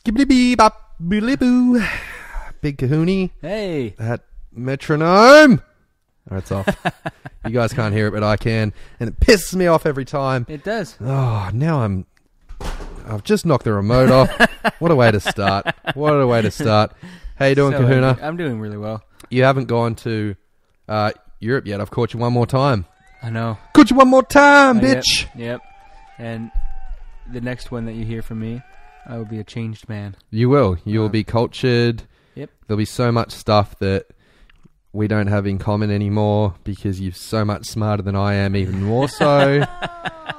Skibbity bop boodly boo. Big Kahuna. Hey. That metronome. Oh, it's off. You guys can't hear it, but I can. And it pisses me off every time. It does. Oh, now I've just knocked the remote off. What a way to start. What a way to start. How you doing, Kahuna? I'm doing really well. You haven't gone to Europe yet. I've caught you one more time. I know. Caught you one more time, bitch. Yep. And the next one that you hear from me, I will be a changed man. You will. You will be cultured. Yep. There'll be so much stuff that we don't have in common anymore because you're so much smarter than I am, even more so.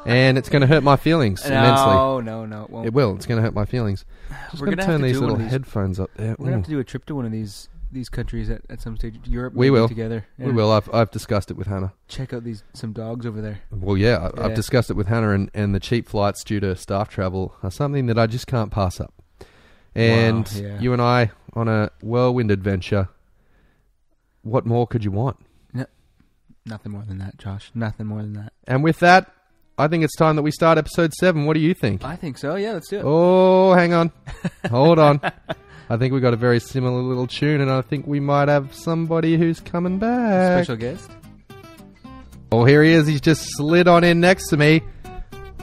And it's going to hurt my feelings immensely. No, it won't. It will. It's going to hurt my feelings. Just going to turn these little headphones up there. We're going to have to do a trip to one of these countries at some stage. Europe. We will. Together. Yeah. We will. I've discussed it with Hannah. Check out some dogs over there. Well, yeah. I've discussed it with Hannah, and the cheap flights due to staff travel are something that I just can't pass up. And you and I on a whirlwind adventure. What more could you want? No, nothing more than that, Josh. Nothing more than that. And with that, I think it's time that we start episode 7. What do you think? I think so. Yeah, let's do it. Oh, hang on. Hold on. I think we got a very similar little tune, and I think we might have somebody who's coming back. Special guest? Oh, here he is. He's just slid on in next to me.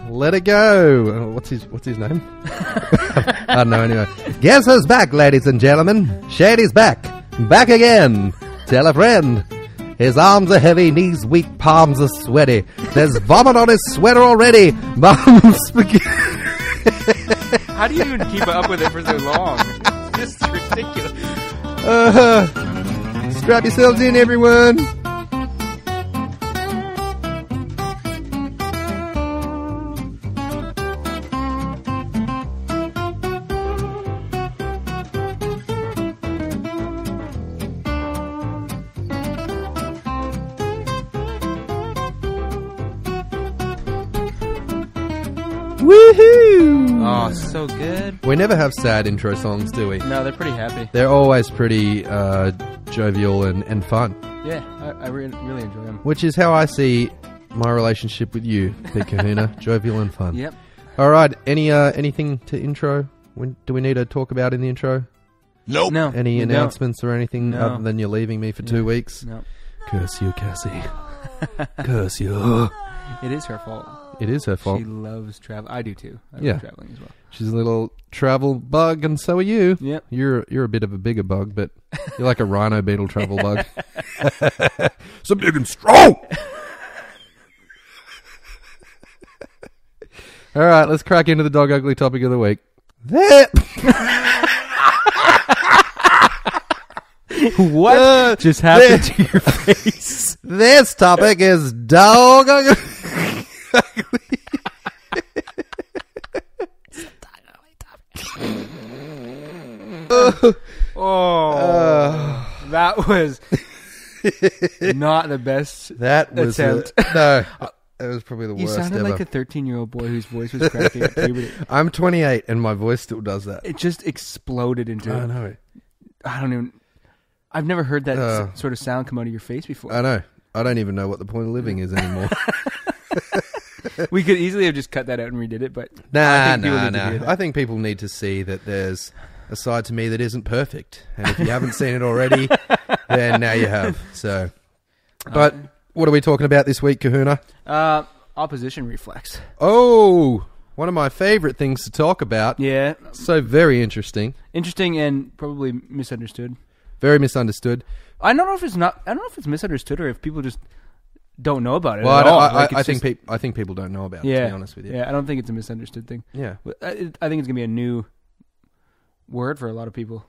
Let it go. What's his name? I don't know anyway. Guess who's back, ladies and gentlemen? Shady's back. Back again. Tell a friend. His arms are heavy, knees weak, palms are sweaty. There's vomit on his sweater already. Mum spaghetti. How do you even keep up with it for so long? It's just ridiculous. Strap yourselves in, everyone. Woohoo! Oh, so good. We never have sad intro songs, do we? No, they're pretty happy. They're always pretty jovial and fun. Yeah, I really enjoy them. Which is how I see my relationship with you, Big Kahuna. Jovial and fun. Yep. All right. Anything to intro? Do we need to talk about in the intro? Nope. No. Any announcements or anything No. other than you're leaving me for 2 weeks? No. Curse you, Cassie. Curse you. It is her fault. It is her fault. She loves travel. I do too. I Yeah. love traveling as well. She's a little travel bug, and so are you. Yep. You're a bit of a bigger bug, but you're like a rhino beetle travel bug. So big and strong. All right, let's crack into the dog ugly topic of the week. What just happened to your face? This topic is dog ugly. That was not the best. That was attempt. No. It was probably the worst You sounded ever. like a 13-year-old boy whose voice was cracking at puberty. I'm 28 and my voice still does that. It just exploded into. I know. I've never heard that sort of sound come out of your face before. I know. I don't even know what the point of living is anymore. We could easily have just cut that out and redid it, but Nah. I I think people need to see that there's a side to me that isn't perfect. And if you haven't seen it already, then now you have. So, but what are we talking about this week, Kahuna? Opposition reflex. Oh, one of my favorite things to talk about. Yeah. So very interesting. Interesting and probably misunderstood. Very misunderstood. I don't know if it's misunderstood or if people just don't know about it. Well, at all. I think people don't know about it, to be honest with you. Yeah, I don't think it's a misunderstood thing. Yeah. I think it's going to be a new word for a lot of people.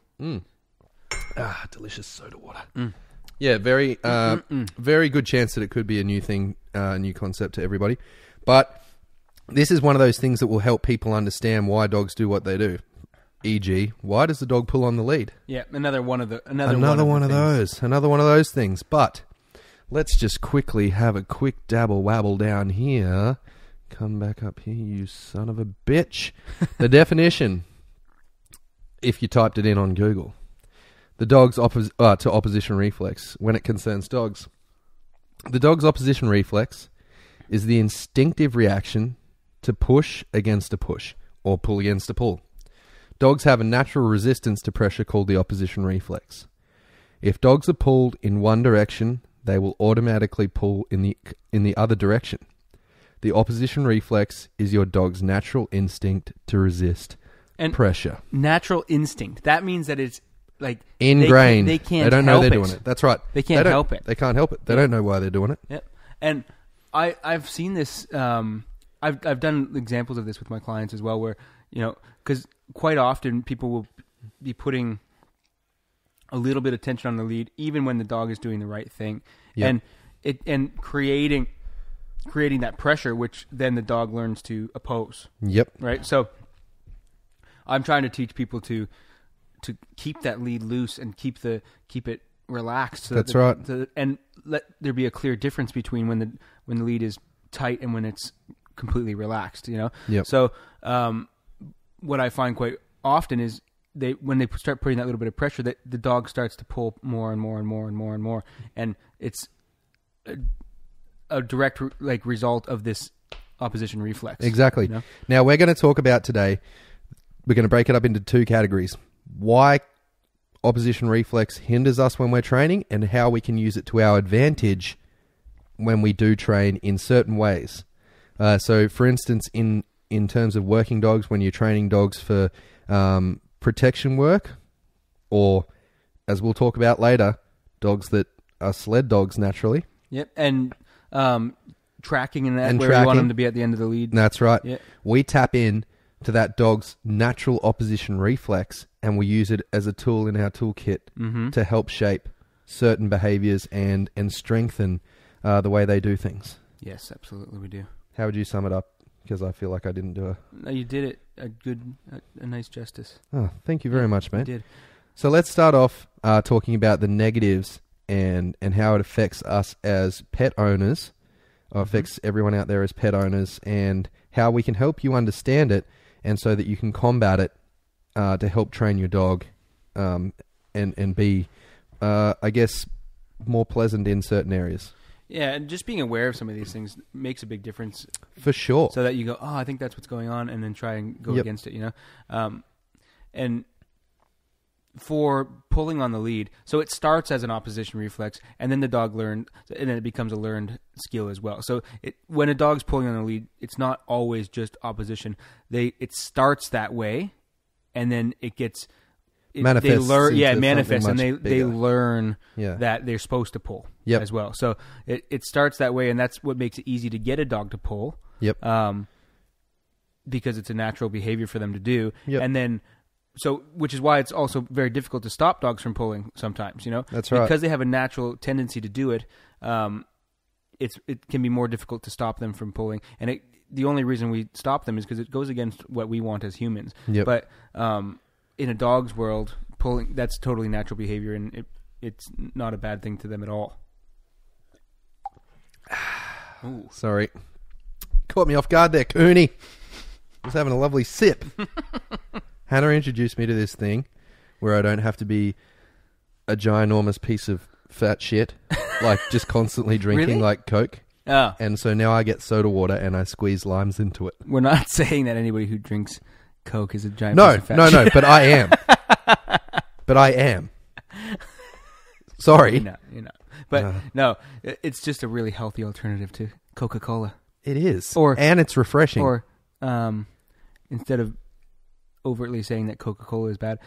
Delicious soda water. Yeah, very very good chance that it could be a new thing, a new concept to everybody. But this is one of those things that will help people understand why dogs do what they do. E.g., why does the dog pull on the lead? Yeah, another one of those things. But let's just quickly have a quick dabble wabble down here. Come back up here, you son of a bitch. The definition, if you typed it in on Google, the dog's to opposition reflex when it concerns dogs. The dog's opposition reflex is the instinctive reaction to push against a push or pull against a pull. Dogs have a natural resistance to pressure called the opposition reflex. If dogs are pulled in one direction, they will automatically pull in the other direction. The opposition reflex is your dog's natural instinct to resist pressure. Natural instinct. That means that it's like ingrained. They can't. They don't know they're doing it. That's right. They can't help it. They can't help it. They don't know why they're doing it. Yep. And I've seen this. I've done examples of this with my clients as well, where because quite often people will be putting a little bit of tension on the lead, even when the dog is doing the right thing, and creating that pressure, which then the dog learns to oppose. Yep. Right. So I'm trying to teach people to keep that lead loose and keep it relaxed. So That's right. And let there be a clear difference between when the lead is tight and when it's completely relaxed. Yep. So what I find quite often is when they start putting that little bit of pressure, that the dog starts to pull more and more and more and more and more, and it's a direct result of this opposition reflex. Exactly. Now we're going to talk about today. We're going to break it up into two categories: why opposition reflex hinders us when we're training, and how we can use it to our advantage when we do train in certain ways. So, for instance, in terms of working dogs, when you're training dogs for protection work, or, as we'll talk about later, dogs that are sled dogs naturally. Yep, and tracking and that, where you want them to be at the end of the lead. That's right. Yep. We tap in to that dog's natural opposition reflex, and we use it as a tool in our toolkit to help shape certain behaviors and strengthen the way they do things. Yes, absolutely, we do. How would you sum it up? Because I feel like I didn't do No, you did it a nice justice. Oh, thank you very much, mate. You did. So let's start off talking about the negatives and how it affects us as pet owners, or affects everyone out there as pet owners, and how we can help you understand it, and so that you can combat it to help train your dog and be, I guess, more pleasant in certain areas. Yeah, and just being aware of some of these things makes a big difference. For sure. So that you go, I think that's what's going on, and then try and go against it, And for pulling on the lead, so it starts as an opposition reflex, and then the dog learns, and then it becomes a learned skill as well. So when a dog's pulling on the lead, it's not always just opposition. It starts that way, and then it gets... manifests. They learn, it manifests, and they bigger. learn that they're supposed to pull as well. So it starts that way, and that's what makes it easy to get a dog to pull. Yep. Because it's a natural behavior for them to do. Yep. And then, which is why it's also very difficult to stop dogs from pulling sometimes. That's right. Because they have a natural tendency to do it. It can be more difficult to stop them from pulling, and the only reason we stop them is because it goes against what we want as humans. Yep. But in a dog's world, pulling, that's totally natural behavior, and it's not a bad thing to them at all. Ooh. Sorry. Caught me off guard there, Cooney. I was having a lovely sip. Hannah introduced me to this thing where I don't have to be a ginormous piece of fat shit, like just constantly drinking Really? like Coke. Oh. And so now I get soda water and I squeeze limes into it. We're not saying that anybody who drinks Coke is a giant No, piece of fat shit. but I am. But I am. Sorry. You're not. But no, it's just a really healthy alternative to Coca-Cola. It is. Or, and it's refreshing. Or instead of overtly saying that Coca-Cola is bad,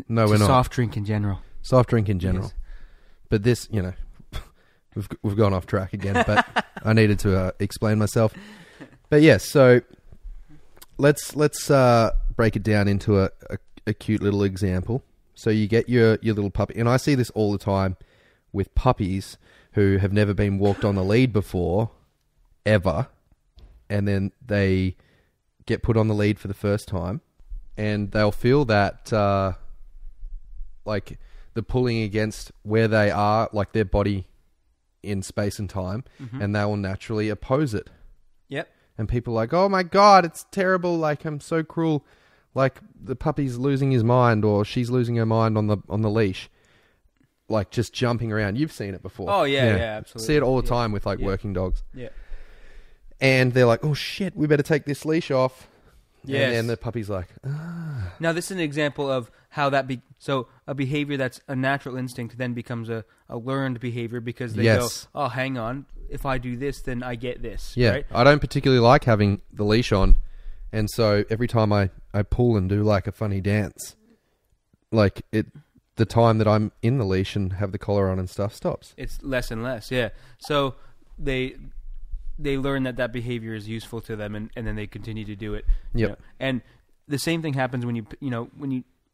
no, we're not. Soft drink in general. Soft drink in general. Yes. But this, we've gone off track again, but I needed to explain myself. But yes, so let's break it down into a cute little example. So you get your little puppy, and I see this all the time with puppies who have never been walked on the lead before, ever, and then they get put on the lead for the first time, and they'll feel that like the pulling against where they are, like their body in space and time, and they will naturally oppose it. Yep. And people are like, oh my God, it's terrible, like I'm so cruel, like the puppy's losing his mind, or she's losing her mind on the leash, like just jumping around. You've seen it before. Oh yeah, absolutely. See it all the time with like working dogs. Yeah. And they're like, oh shit, we better take this leash off. Yes. And then the puppy's like, Now, this is an example of how so a behavior that's a natural instinct then becomes a learned behavior because they go, oh, hang on, if I do this, then I get this. yeah. Right? I don't particularly like having the leash on. And so every time I pull and do like a funny dance, like the time that I'm in the leash and have the collar on and stuff stops. It's less and less, yeah. So they learn that behavior is useful to them, and then they continue to do it. Yep. You know? And the same thing happens when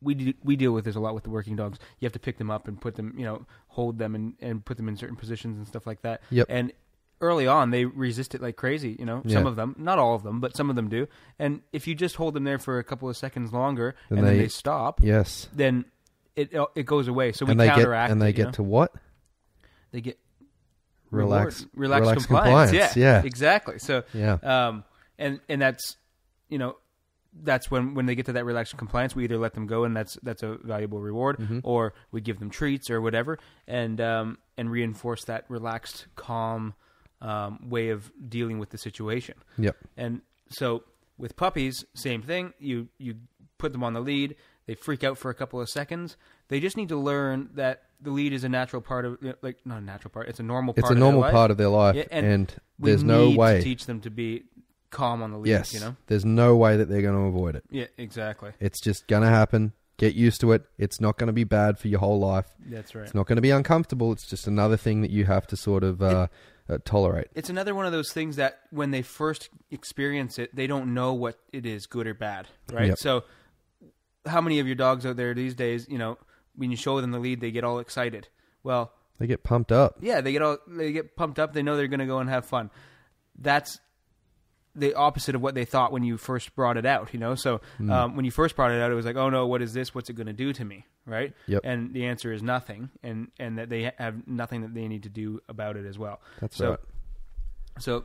we deal with this a lot with the working dogs. You have to pick them up and put them, hold them and put them in certain positions and stuff like that. Yep. And early on, they resist it like crazy. Some of them, not all of them, but some of them do. And if you just hold them there for a couple of seconds longer and then they stop, then it goes away. So we counteract. They get to what? They get relax compliance. Yeah, exactly. So yeah, and that's that's when they get to that relaxed compliance, we either let them go and that's a valuable reward, or we give them treats or whatever, and reinforce that relaxed, calm way of dealing with the situation. Yep. And so with puppies, same thing. You put them on the lead. They freak out for a couple of seconds. They just need to learn that the lead is a natural part of, not a natural part. It's a normal part. It's a normal part of their life, yeah, and there's no way we need to teach them to be calm on the lead. Yes, there's no way that they're going to avoid it. Yeah, exactly. It's just going to happen. Get used to it. It's not going to be bad for your whole life. That's right. It's not going to be uncomfortable. It's just another thing that you have to sort of tolerate. It's another one of those things that when they first experience it, they don't know what it is, good or bad, right? Yep. So how many of your dogs out there these days, when you show them the lead, they get all excited. Well, they get pumped up. Yeah, they get pumped up. They know they're going to go and have fun. That's the opposite of what they thought when you first brought it out, So when you first brought it out, it was like, oh no, what is this? What's it going to do to me, right? Yep. And the answer is nothing, and that they have nothing that they need to do about it as well. That's right. So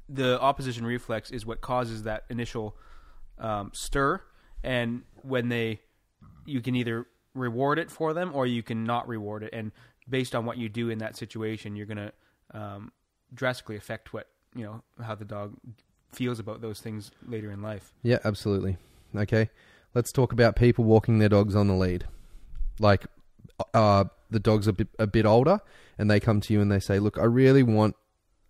the opposition reflex is what causes that initial stir, and when you can either reward it for them or you can not reward it, and based on what you do in that situation, you're going to drastically affect how the dog feels about those things later in life. Yeah, absolutely. Okay, let's talk about people walking their dogs on the lead. Like the dog's a bit older, and they come to you and they say, look, I really want...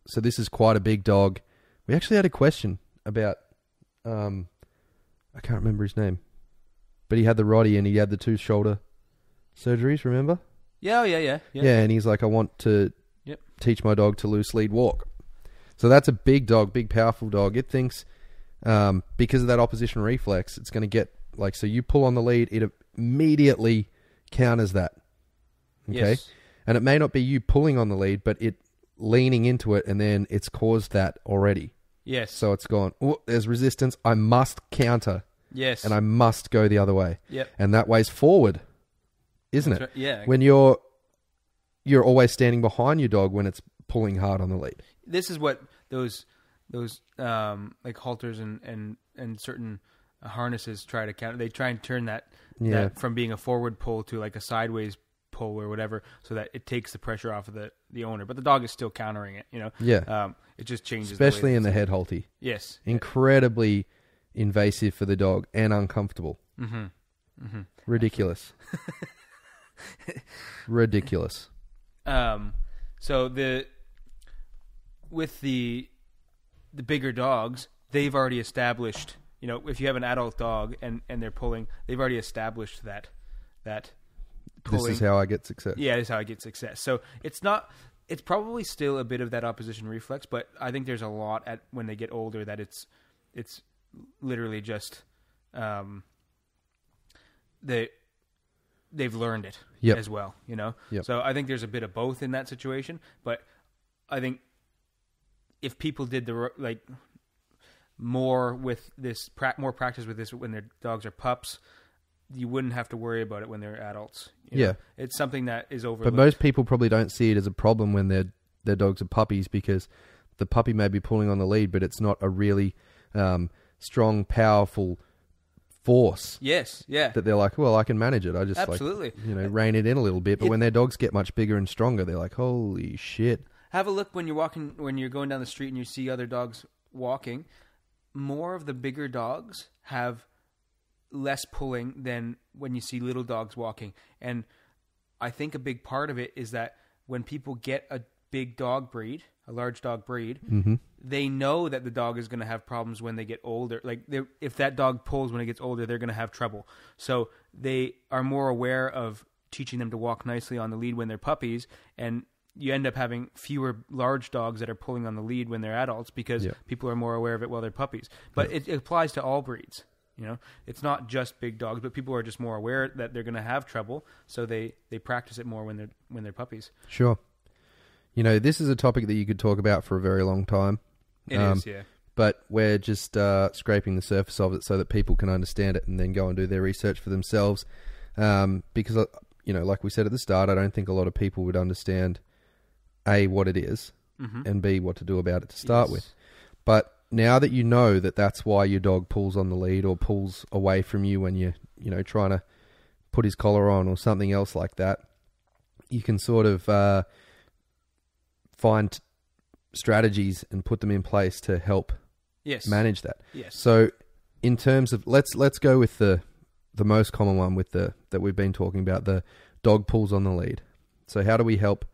So this is quite a big dog. We actually had a question about... I can't remember his name. But he had the Roddy and he had the 2 shoulder surgeries, remember? Yeah, Yeah, and he's like, I want to teach my dog to loose lead walk. So that's a big dog, big powerful dog. It thinks, because of that opposition reflex, it's going to get, so you pull on the lead, it immediately counters that. Okay? Yes. And it may not be you pulling on the lead, but it leaning into it, and then it's caused that already. Yes. So it's gone, oh, there's resistance, I must counter. Yes. And I must go the other way. Yep. And that way's forward, isn't it? Right. Yeah. When you're always standing behind your dog when it's pulling hard on the lead. This is what those like halters and certain harnesses try to counter. They try and turn that from being a forward pull to like a sideways pull or whatever, so that it takes the pressure off of the owner. But the dog is still countering it, Yeah. It just changes. Especially in the head halty. Yes. Incredibly invasive for the dog and uncomfortable. Mm-hmm. Mm-hmm. Ridiculous. Ridiculous. So with the bigger dogs, they've already established, if you have an adult dog and they're pulling, they've already established that pulling. This is how I get success. Yeah, this is how I get success. So it's probably still a bit of that opposition reflex, but I think there's a lot when they get older that it's literally just they've learned it as well, Yep. So I think there's a bit of both in that situation, but I think if people did more with this, more practice with this when their dogs are pups, you wouldn't have to worry about it when they're adults. Yeah. It's something that is overlooked. But most people probably don't see it as a problem when their dogs are puppies, because the puppy may be pulling on the lead, but it's not a really strong, powerful force. Yes, yeah. That they're like, well, I can manage it. I just absolutely rein it in a little bit. But when their dogs get much bigger and stronger, they're like, holy shit. Have a look when you're going down the street and you see other dogs walking. more of the bigger dogs have less pulling than when you see little dogs walking. And I think a big part of it is that when people get a big dog breed, a large dog breed, they know that the dog is going to have problems when they get older. Like if that dog pulls when it gets older, they're going to have trouble. So they are more aware of teaching them to walk nicely on the lead when they're puppies, and you end up having fewer large dogs that are pulling on the lead when they're adults because people are more aware of it while they're puppies. But it applies to all breeds. You know, it's not just big dogs, but people are just more aware that they're going to have trouble, so they practice it more when they're puppies. Sure. You know, this is a topic that you could talk about for a very long time. It is, yeah. But we're just scraping the surface of it so that people can understand it and then go and do their research for themselves. Because, you know, like we said at the start, I don't think a lot of people would understand, A, what it is, and B, what to do about it to start with. But now that you know that that's why your dog pulls on the lead or pulls away from you when you're, you know, trying to put his collar on or something else like that, you can sort of find strategies and put them in place to help manage that. Yes. So in terms of, let's go with the most common one with that we've been talking about, the dog pulls on the lead. So how do we help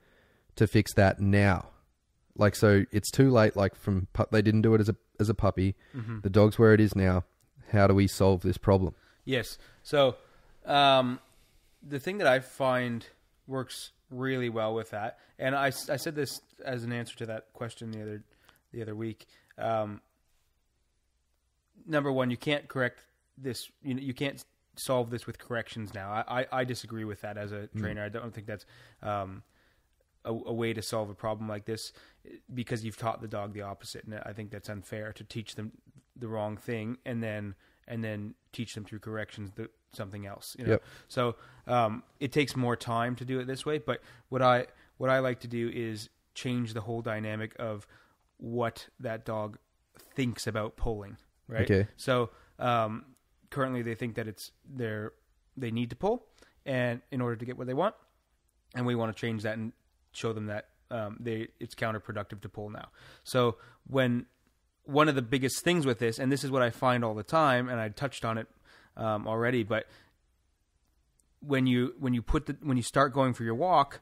to fix that now? Like, so it's too late, like they didn't do it as a puppy. The dog's where it is now. How do we solve this problem? Yes. So the thing that I find works really well with that, and I said this as an answer to that question the other week. Number one, you can't correct this. You can't solve this with corrections now. I disagree with that as a trainer. I don't think that's a way to solve a problem like this, because you've taught the dog the opposite, and I think that's unfair to teach them the wrong thing and then teach them through corrections something else. You know? So it takes more time to do it this way. But what I like to do is change the whole dynamic of what that dog thinks about pulling. Right. Okay. So currently they think that they need to pull, and in order to get what they want, and we want to change that and show them that it's counterproductive to pull now. So when one of the biggest things with this, and this is what I find all the time, and I touched on it already, but when you start going for your walk,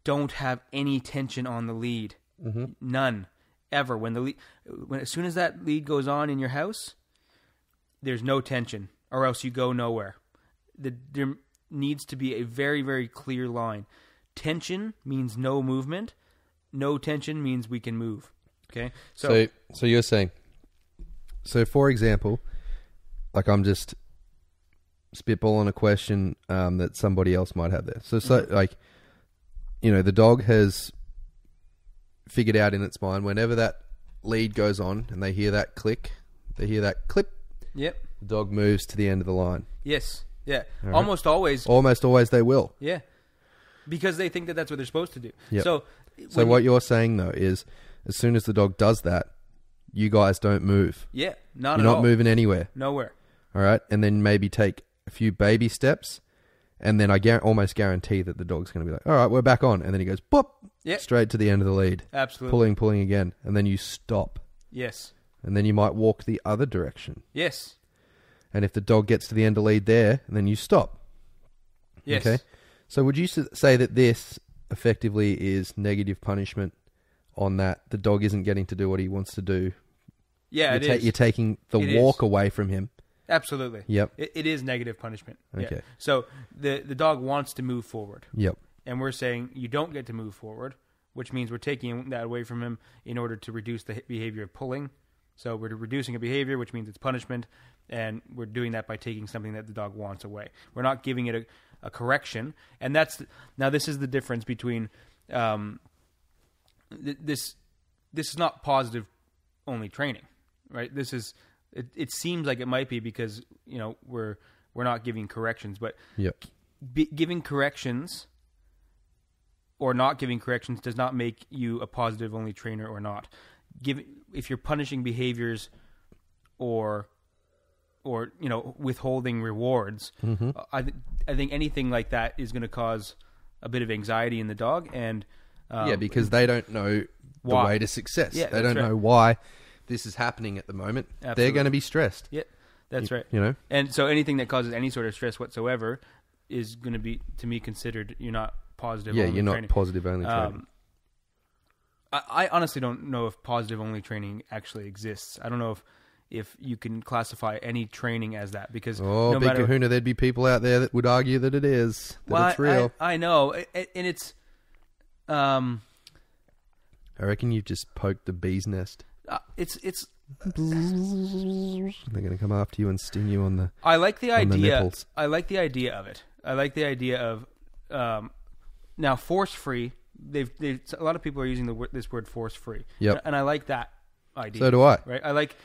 don't have any tension on the lead, none, ever. As soon as that lead goes on in your house, there's no tension, or else you go nowhere. There needs to be a very, very clear line. Tension means no movement. No tension means we can move. Okay. So you're saying, for example, like I'm just spitballing a question that somebody else might have there. So like, you know, the dog has figured out in its mind, whenever that lead goes on and they hear that click, they hear that clip. Yep. The dog moves to the end of the line. Yes. Yeah. All Almost right. always. Almost always they will. Yeah. Because they think that that's what they're supposed to do. Yep. So what you're saying though is, as soon as the dog does that, you guys don't move. Yeah. You're not moving anywhere. Nowhere. All right. And then maybe take a few baby steps, and then I almost guarantee that the dog's going to be like, all right, we're back on. And then he goes, boop, straight to the end of the lead. Absolutely. Pulling again. And then you stop. Yes. And then you might walk the other direction. Yes. And if the dog gets to the end of the lead there, then you stop. Yes. Okay. So would you say that this effectively is negative punishment on that the dog isn't getting to do what he wants to do? Yeah, it is. You're taking the walk away from him. Absolutely. Yep. It is negative punishment. Okay. Yeah. So the dog wants to move forward. Yep. And we're saying you don't get to move forward, which means we're taking that away from him in order to reduce the behavior of pulling. So we're reducing a behavior, which means it's punishment, and we're doing that by taking something that the dog wants away. We're not giving it a correction, and this is the difference between this is not positive only training, right? This is it seems like it might be because we're not giving corrections, but giving corrections or not giving corrections does not make you a positive only trainer or not. If you're punishing behaviors or withholding rewards, I think anything like that is going to cause a bit of anxiety in the dog, and because they don't know the way to success. Yeah, they don't know why this is happening at the moment, Absolutely. they're going to be stressed. Yeah, that's right. You know? And so anything that causes any sort of stress whatsoever is going to be, to me, considered you're not positive. Yeah, only you're not training. positive only training. I honestly don't know if positive only training actually exists. I don't know if you can classify any training as that, because Oh, no Big matter, Kahuna, there'd be people out there that would argue that it is, that it's real. I know, and it's I reckon you've just poked the bee's nest. it's. They're going to come after you and sting you on the. I like the idea. nipples. I like the idea of it. I like the idea of now force free. They've a lot of people are using this word force free. Yep. And I like that idea. So do I. Right. I like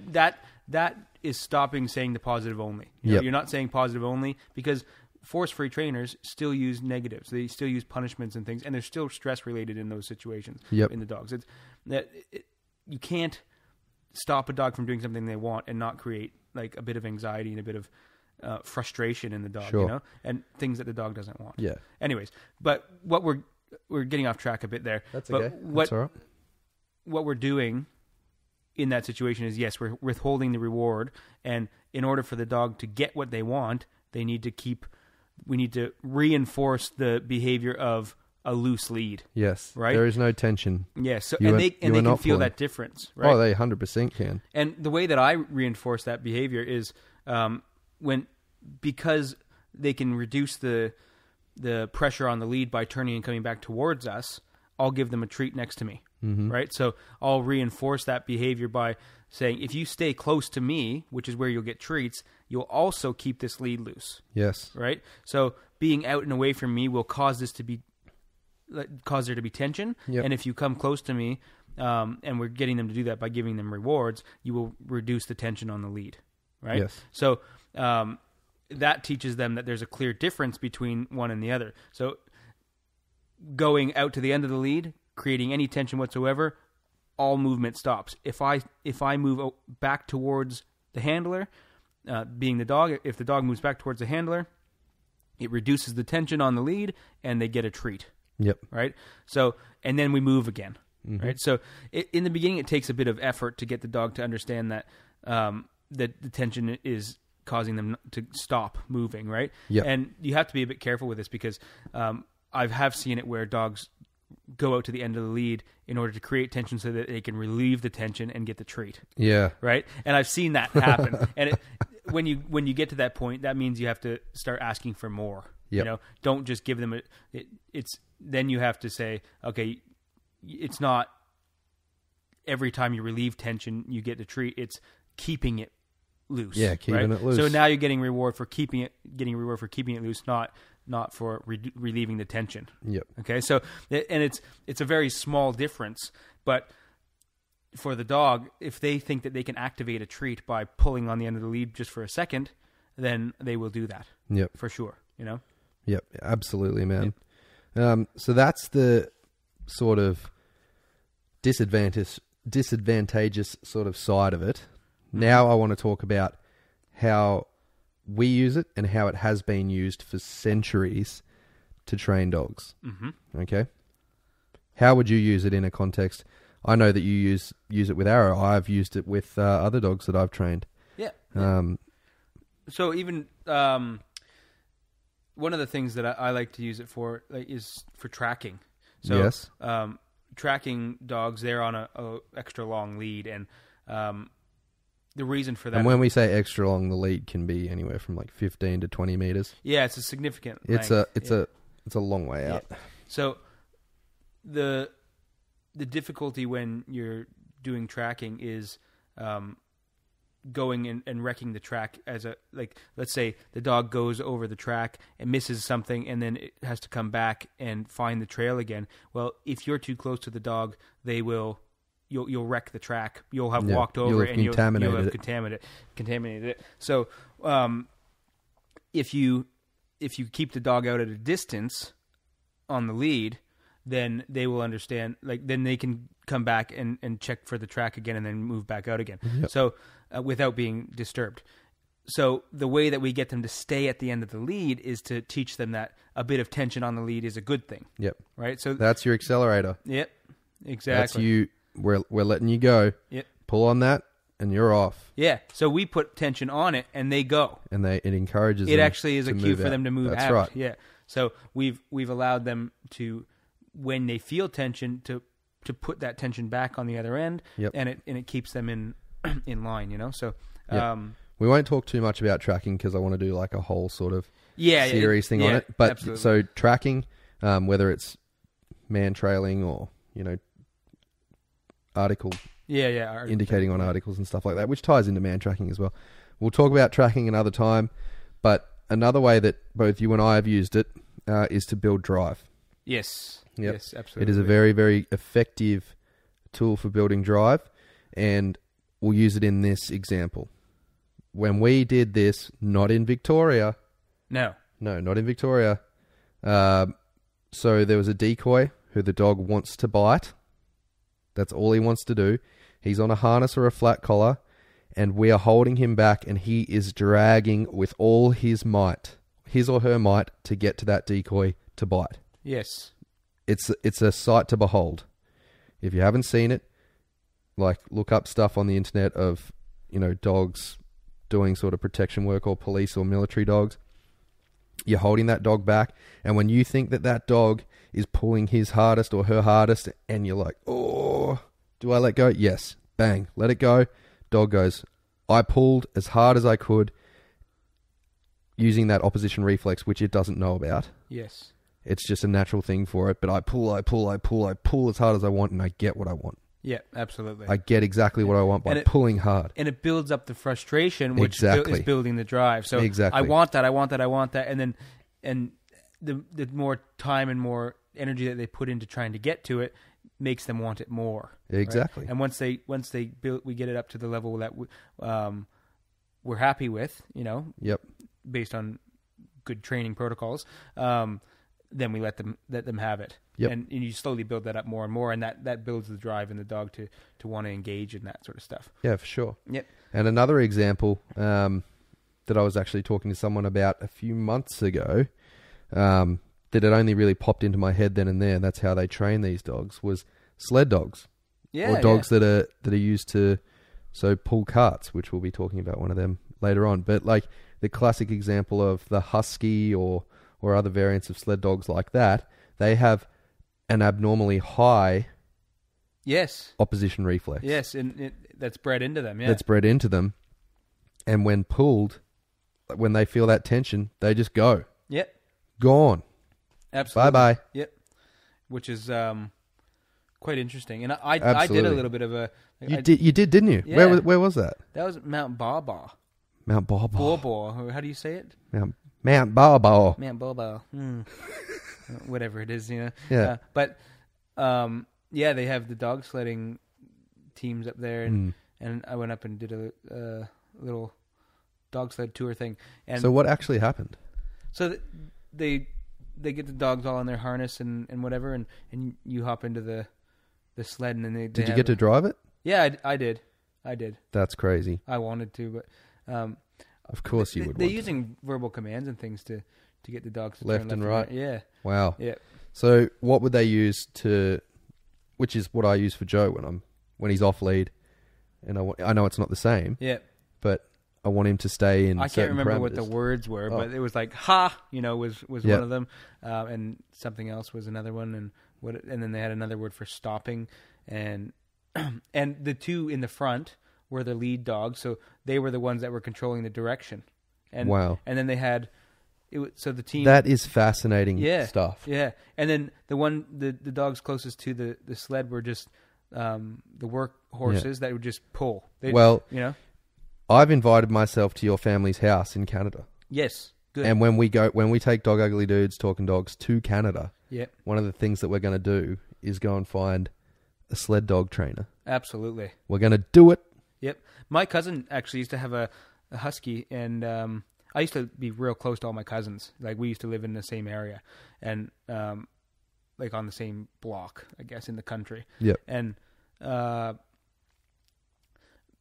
that. That is stopping saying the positive only. You know, you're not saying positive only, because force-free trainers still use negatives. They still use punishments and things, and there's still stress related in those situations. In the dogs. You can't stop a dog from doing something they want and not create like a bit of anxiety and a bit of frustration in the dog, you know, and things that the dog doesn't want. Yeah. Anyways, but what we're getting off track a bit there. That's but okay. That's all right. What we're doing in that situation is, yes, we're withholding the reward, and in order for the dog to get what they want, we need to reinforce the behavior of a loose lead. Yes. Right? There is no tension. Yes. So, they can feel that difference, right? Oh, they 100% can. And the way that I reinforce that behavior is because they can reduce the pressure on the lead by turning and coming back towards us, I'll give them a treat next to me. Mm-hmm. Right? So I'll reinforce that behavior by saying, if you stay close to me, which is where you'll get treats, you'll also keep this lead loose. Yes. Right? So being out and away from me will cause there to be tension. Yep. And if you come close to me, and we're getting them to do that by giving them rewards, you will reduce the tension on the lead. Right? Yes. So that teaches them that there's a clear difference between one and the other. So going out to the end of the lead, creating any tension whatsoever, all movement stops. If I move back towards the handler, being the dog, if the dog moves back towards the handler, it reduces the tension on the lead, and they get a treat. Yep. Right? So, and then we move again. Mm-hmm. Right? So in the beginning, it takes a bit of effort to get the dog to understand that that the tension is causing them to stop moving, right? Yep. And you have to be a bit careful with this, because I have seen it where dogs go out to the end of the lead in order to create tension so that they can relieve the tension and get the treat. Yeah. Right? And I've seen that happen. And when you get to that point, that means you have to start asking for more. Yep. You know, don't just give them then you have to say, okay, it's not every time you relieve tension you get the treat, it's keeping it loose. Yeah, keeping it loose. So now you're getting reward for keeping it loose, not for relieving the tension. Yep. Okay. So, and it's a very small difference, but for the dog, if they think that they can activate a treat by pulling on the end of the lead just for a second, then they will do that. Yep. For sure. You know. Yep. Absolutely, man. Yep. So that's the sort of disadvantageous sort of side of it. Now I want to talk about how we use it and how it has been used for centuries to train dogs. Mm-hmm. Okay. How would you use it in a context? I know that you use it with Arrow. I've used it with other dogs that I've trained. Yeah. So even one of the things that I like to use it for is for tracking. So, yes. Tracking dogs, they're on a extra long lead, and the reason for that. And when we say extra long, the lead can be anywhere from like 15 to 20 meters. Yeah, it's a significant length. It's a long way out. Yeah. So the difficulty when you're doing tracking is going and wrecking the track let's say the dog goes over the track and misses something, and then it has to come back and find the trail again. Well, if you're too close to the dog, you'll wreck the track. You'll have walked over and you'll have contaminated it. So if you keep the dog out at a distance on the lead, then they will understand. Then they can come back and check for the track again, and then move back out again. Yep. So without being disturbed. So the way that we get them to stay at the end of the lead is to teach them that a bit of tension on the lead is a good thing. Yep. Right. So that's your accelerator. Yep. Exactly. That's you. We're letting you go. Yep. pull on that, and you're off. Yeah. So we put tension on it, and they go. And it encourages it them actually is a cue for them to move That's out. right. Yeah. So we've allowed them to, when they feel tension, to put that tension back on the other end, and it keeps them in line. You know. So. We won't talk too much about tracking because I want to do like a whole sort of series thing on it. But absolutely. So tracking, whether it's man trailing or article, indicating on articles and stuff like that, which ties into man tracking as well. We'll talk about tracking another time. But another way that both you and I have used it is to build drive. Yes. Yep. Yes, absolutely. It is a very, very effective tool for building drive, and we'll use it in this example. When we did this, not in Victoria. No, not in Victoria. So there was a decoy who the dog wants to bite. That's all he wants to do. He's on a harness or a flat collar, and we are holding him back, and he is dragging with all his might, his or her might, to get to that decoy to bite. Yes. It's a sight to behold. If you haven't seen it, like look up stuff on the internet of, dogs doing sort of protection work, or police or military dogs. You're holding that dog back, and when you think that dog is pulling his hardest or her hardest, and you're like, oh, do I let go? Yes. Bang. Let it go. Dog goes, I pulled as hard as I could using that opposition reflex, which it doesn't know about. Yes. It's just a natural thing for it, but I pull as hard as I want, and I get what I want. Yeah, absolutely. I get exactly what I want by pulling hard. And it builds up the frustration, which is building the drive. So I want that, and the more time and more energy that they put into trying to get to it makes them want it more. Exactly. Right? And once they build, we get it up to the level that we're happy with, based on good training protocols. Then we let them have it. Yep. And you slowly build that up more and more, and that builds the drive in the dog to want to engage in that sort of stuff. Yeah, for sure. Yep. And another example that I was actually talking to someone about a few months ago, that it only really popped into my head then and there, and that's how they train these dogs, was sled dogs. Yeah. Or dogs that are used to pull carts, which we'll be talking about one of them later on. But like the classic example of the husky or other variants of sled dogs like that, they have an abnormally high opposition reflex. Yes, and that's bred into them, That's bred into them. And when pulled, when they feel that tension, they just go. Yep. Gone. Absolutely. Bye-bye. Yep. Which is quite interesting. And I did a little bit of a... You did, didn't you? Yeah. Where was that? That was Mount Baw. Mount Baw. How do you say it? Mount Baw. Mount Baw. Whatever it is, Yeah. But they have the dog sledding teams up there, and I went up and did a little dog sled tour thing. And so what actually happened? So they get the dogs all on their harness and whatever, and you hop into the sled, and then they did you get to drive it? Yeah, I did. That's crazy. I wanted to, but of course you would. They're using verbal commands and things to get the dogs to left turn and right. Yeah. Wow. Yeah. So what would they use which is what I use for Joe when he's off lead, and I know it's not the same. Yeah. But I want him to stay in. I can't remember parameters. what the words were, but it was like "ha," was one of them, and something else was another one, and then they had another word for stopping, and the two in the front were the lead dogs, so they were the ones that were controlling the direction. And, wow! And then they had so the team that is fascinating stuff. Yeah, and then the dogs closest to the sled were just the work horses that would just pull. I've invited myself to your family's house in Canada. Yes, good. And when we take Dog Ugly Dudes Talking Dogs to Canada, one of the things that we're going to do is go and find a sled dog trainer. Absolutely. We're going to do it. Yep. My cousin actually used to have a husky, and I used to be real close to all my cousins. Like, we used to live in the same area, and like on the same block, I guess, in the country. Yep. And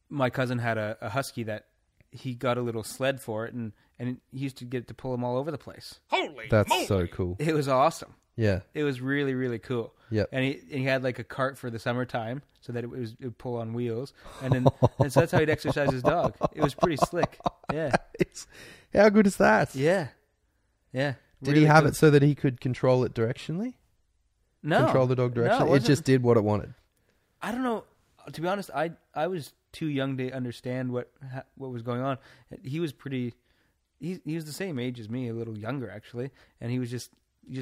my cousin had a husky that he got a little sled for it, and he used to get to pull him all over the place. Holy That's moly. so cool. It was awesome. Yeah. It was really, really cool. Yep. And he had like a cart for the summertime so that it would pull on wheels, and then and so that's how he'd exercise his dog. It was pretty slick. Yeah. How good is that? Yeah. Yeah. Did he have it so that he could control it directionally? No. Control the dog directionally? No, it just did what it wanted. I don't know. To be honest, I was too young to understand what was going on. He was pretty. He was the same age as me, a little younger actually, and he just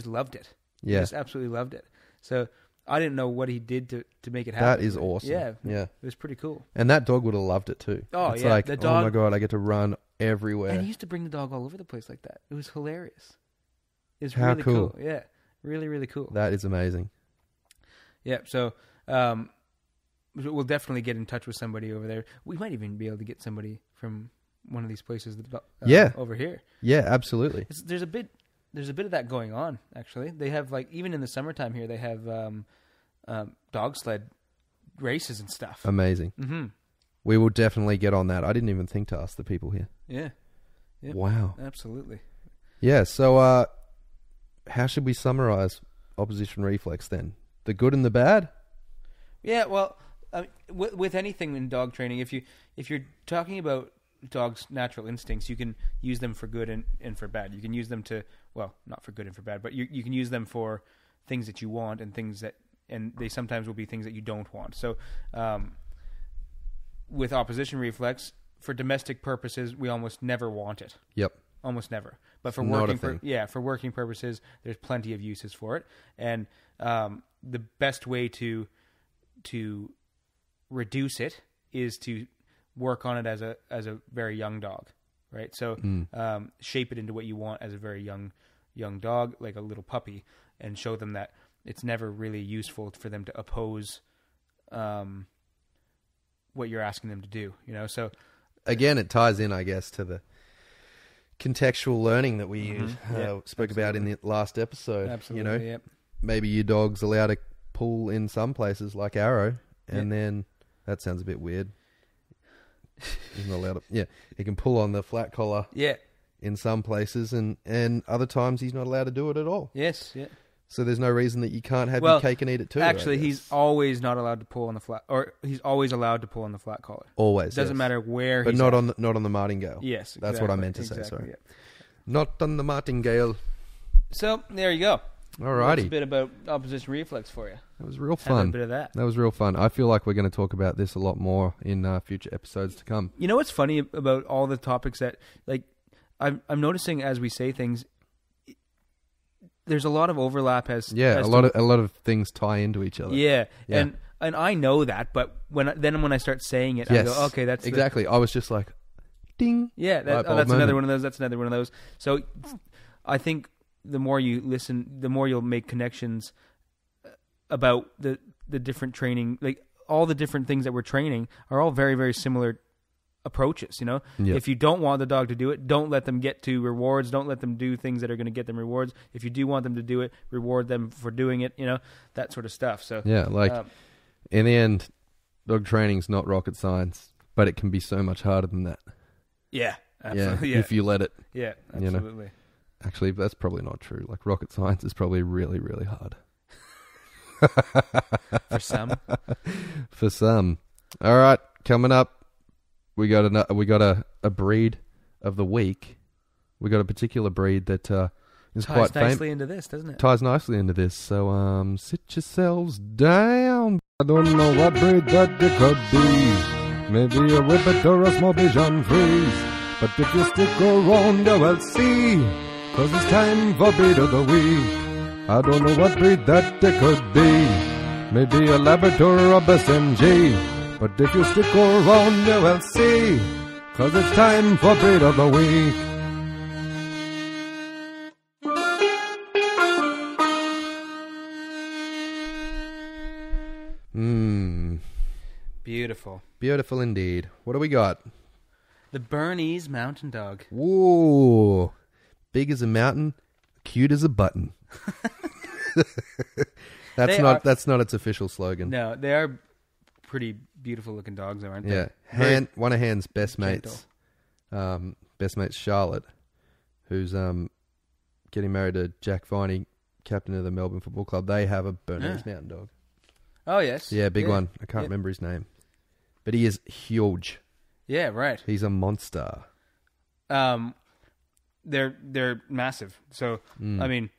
loved it. Yeah, he just absolutely loved it. So I didn't know what he did to make it happen. That is awesome. Yeah, yeah, it was pretty cool. And that dog would have loved it too. Oh it's yeah, like, the dog, oh my god, I get to run everywhere. And he used to bring the dog all over the place like that. It was hilarious. It's How really cool. Yeah, really, really cool. That is amazing. Yeah, so we'll definitely get in touch with somebody over there. We might even be able to get somebody from one of these places over here. Yeah, absolutely. There's a bit of that going on, actually. They have, like, even in the summertime here, they have dog sled races and stuff. Amazing. Mm-hmm. We will definitely get on that. I didn't even think to ask the people here. Yeah. Yep. Wow. Absolutely. Yeah, so how should we summarize opposition reflex then? The good and the bad? Yeah, well, with anything in dog training, if you're talking about dogs' natural instincts, you can use them for good and for bad. You can use them to, well, not for good and for bad, but you can use them for things that you want and they sometimes will be things that you don't want. So with opposition reflex, for domestic purposes, we almost never want it. Yep. Almost never. But for for working purposes, there's plenty of uses for it. And the best way to reduce it is to work on it as a very young dog, right? So shape it into what you want as a very young dog, like a little puppy, and show them that it's never really useful for them to oppose what you're asking them to do, you know? So again, it ties in, I guess, to the contextual learning that we spoke about in the last episode. Absolutely, you know, yep. Maybe your dog's allowed to pull in some places like arrow, and then that sounds a bit weird. He's not allowed to. Yeah, he can pull on the flat collar. Yeah. In some places, and other times he's not allowed to do it at all. Yes. Yeah. So there's no reason that you can't have your cake and eat it too. Actually, he's always not allowed to pull on the flat, or he's always allowed to pull on the flat collar. Always. Doesn't matter where. But he's not at. on the martingale. Yes, that's what I meant to say. Sorry. Yeah. Not on the martingale. So there you go. Alrighty. That's a bit about opposition reflex for you. That was real fun. A bit of that. That was real fun. I feel like we're going to talk about this a lot more in future episodes to come. You know what's funny about all the topics that, like, I'm noticing as we say things, there's a lot of overlap a lot of things tie into each other. Yeah. And I know that, but when I start saying it, I go, okay, that's exactly. I was just like, ding. Yeah, that's another one of those. That's another one of those. So I think the more you listen, the more you'll make connections about the different training. Like, all the different things that we're training are all very, very similar approaches, you know? Yep. If you don't want the dog to do it, don't let them get to rewards. Don't let them do things that are going to get them rewards. If you do want them to do it, reward them for doing it, you know? That sort of stuff. So yeah, like in the end, dog training's not rocket science, but it can be so much harder than that. Yeah, absolutely. Yeah, if you let it. Yeah, absolutely. You know? Actually, that's probably not true. Like, rocket science is probably really, really hard. For some. For some. All right, coming up, we got a breed of the week. We got a particular breed that is quite ties nicely into this, doesn't it? Ties nicely into this. So sit yourselves down. I don't know what breed that it could be. Maybe a whippet or a small Bichon Frise. But if you stick around, you will see. 'Cause it's time for breed of the week. I don't know what breed that it could be. Maybe a Labrador or a BSMG. But if you stick around, you will see. 'Cause it's time for breed of the week. Beautiful. Beautiful indeed. What do we got? The Bernese Mountain Dog. Whoa. Big as a mountain, cute as a button. That's not its official slogan. No, they are pretty beautiful looking dogs, though, aren't they? Yeah. One of Han's best mates, Charlotte, who's getting married to Jack Viney, captain of the Melbourne Football Club. They have a Bernese Mountain Dog. Oh, yes. Yeah, big one. I can't remember his name. But he is huge. Yeah, right. He's a monster. They're massive. So, I mean...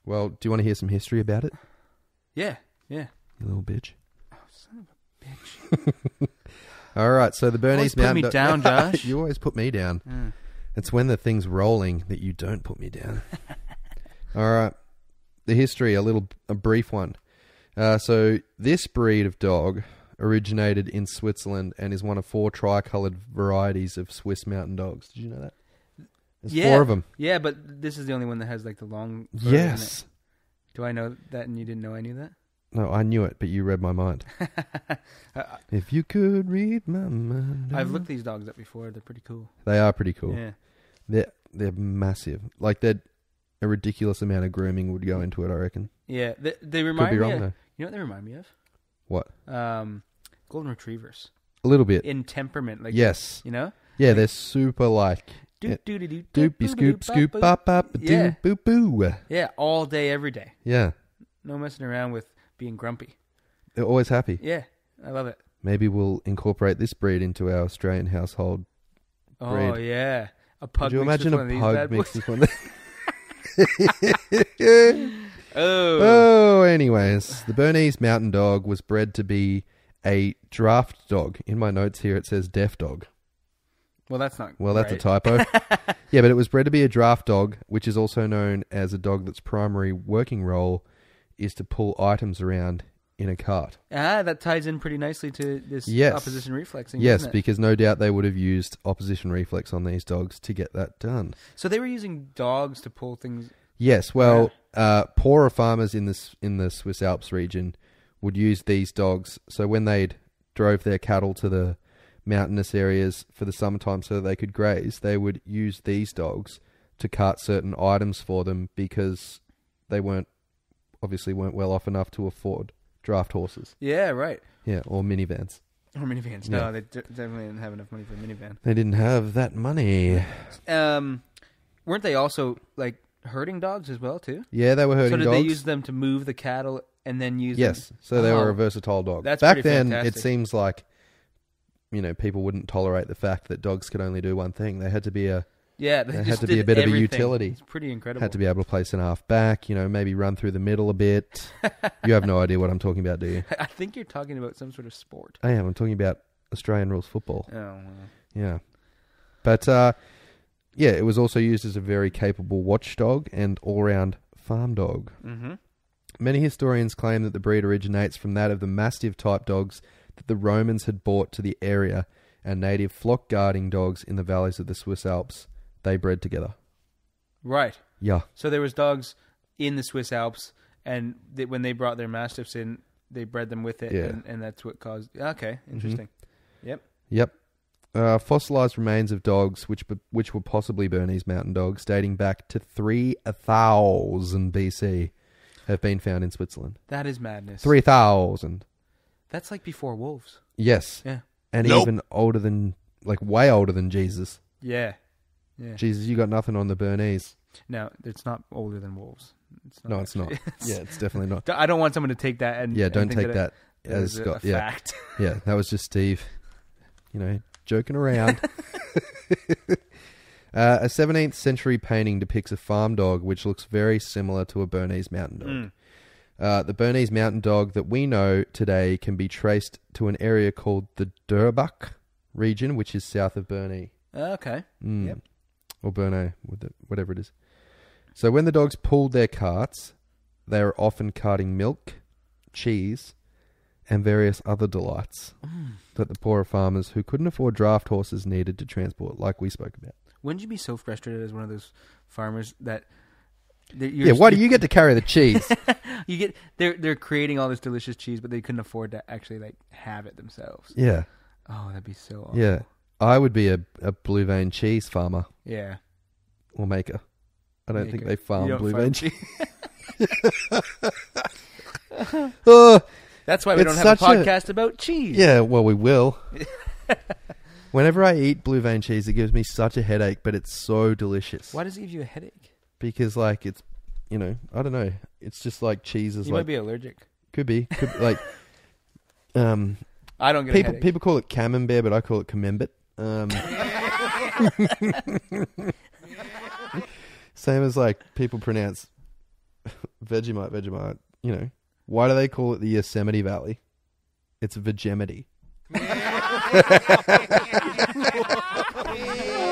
Well, do you want to hear some history about it? Yeah. You little bitch. Oh, son of a bitch. All right, so the Bernese Mountain Put me down, Josh. You always put me down. It's when the thing's rolling that you don't put me down. All right. The history, a brief one. So this breed of dog originated in Switzerland and is one of 4 tricolored varieties of Swiss mountain dogs. Did you know that? There's 4 of them. Yeah, but this is the only one that has like the long fur, Yes. isn't it? Do I know that and you didn't know I knew that? No, I knew it, but you read my mind. If you could read my mind. I've looked these dogs up before. They're pretty cool. They are pretty cool. Yeah. They're massive. Like, a ridiculous amount of grooming would go into it, I reckon. Yeah. They remind Could be me wrong, of... though. You know what they remind me of? What? Golden Retrievers. A little bit. In temperament. Like, yes. You know? Yeah, they're super like... Doopy scoop scoop bop bop doo boo boo. Yeah, all day, every day. Yeah. No messing around with being grumpy. They're always happy. Yeah, I love it. Maybe we'll incorporate this breed into our Australian household breed. Oh, yeah. A pug. Could you imagine a pug mixed with one of Oh, anyways. The Bernese Mountain Dog was bred to be a draft dog. In my notes here it says deaf dog. Well, that's not that's right. a typo. Yeah, but it was bred to be a draft dog, which is also known as a dog that's primary working role is to pull items around in a cart. Ah, that ties in pretty nicely to this opposition reflexing. Yes, because no doubt they would have used opposition reflex on these dogs to get that done. So they were using dogs to pull things. Yes, well, poorer farmers in the Swiss Alps region would use these dogs. So when they'd drove their cattle to the mountainous areas for the summertime so that they could graze, they would use these dogs to cart certain items for them because they weren't well off enough to afford draft horses. Yeah, right. Yeah, or minivans. Or minivans. Yeah. No, they definitely didn't have enough money for a minivan. They didn't have that money. Weren't they also like herding dogs as well too? Yeah, they were herding dogs. So did they use them to move the cattle and then use Yes, them? so they were a versatile dog. That's Back pretty then, fantastic. it seems like people wouldn't tolerate the fact that dogs could only do one thing. They had to be a they had to be a bit of a utility. It's pretty incredible. Had to be able to play centre half back, maybe run through the middle a bit. You have no idea what I'm talking about, do you? I think you're talking about some sort of sport. I am. I'm talking about Australian rules football. Oh, well. Yeah. But, it was also used as a very capable watchdog and all-round farm dog. Mm-hmm. Many historians claim that the breed originates from that of the Mastiff-type dogs that the Romans had brought to the area and native flock-guarding dogs in the valleys of the Swiss Alps. They bred together. Right. Yeah. So there was dogs in the Swiss Alps, and when they brought their Mastiffs in, they bred them with it, and that's what caused... Okay, interesting. Mm-hmm. Yep. Fossilized remains of dogs, which were possibly Bernese mountain dogs, dating back to 3000 BC, have been found in Switzerland. That is madness. 3000. That's like before wolves. Yes. Yeah. And even older than, way older than Jesus. Yeah. Jesus, you got nothing on the Bernese. No, it's not older than wolves. It's not. Yeah, it's definitely not. I don't want someone to take that and... Yeah, don't think take that as a fact. Yeah, that was just Steve, joking around. A 17th century painting depicts a farm dog which looks very similar to a Bernese mountain dog. The Bernese mountain dog that we know today can be traced to an area called the Durbach region, which is south of Bernay. Okay. Yep. Or Bernay, whatever it is. So when the dogs pulled their carts, they were often carting milk, cheese, and various other delights that the poorer farmers who couldn't afford draft horses needed to transport, like we spoke about. Wouldn't you be so frustrated as one of those farmers that... Why do you get to carry the cheese? They're creating all this delicious cheese, but they couldn't afford to actually have it themselves. Yeah. Oh, that'd be so awful. Yeah. I would be a blue vein cheese farmer. Yeah. Or maker. I don't think they farm blue vein cheese. That's why we don't have a podcast about cheese. Yeah, well, we will. Whenever I eat blue vein cheese, it gives me such a headache, but it's so delicious. Why does it give you a headache? Because, it's, I don't know. It's just like cheese is You might be allergic. Could be. I don't get a headache. People call it camembert, but I call it camembert. Same as like people pronounce Vegemite. You know, why do they call it the Yosemite Valley? It's Vegemite.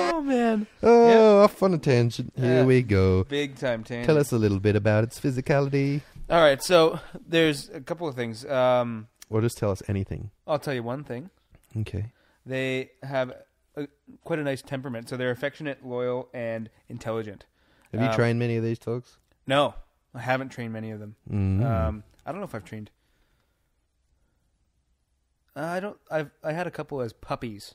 Oh man! Oh, off on a tangent. Here we go. Big time tangent. Tell us a little bit about its physicality. All right, so there's a couple of things. Or just tell us anything. I'll tell you one thing. Okay. They have quite a nice temperament, so they're affectionate, loyal, and intelligent. Have you trained many of these dogs? No, I haven't trained many of them. Mm. I don't know if I've trained. I had a couple as puppies,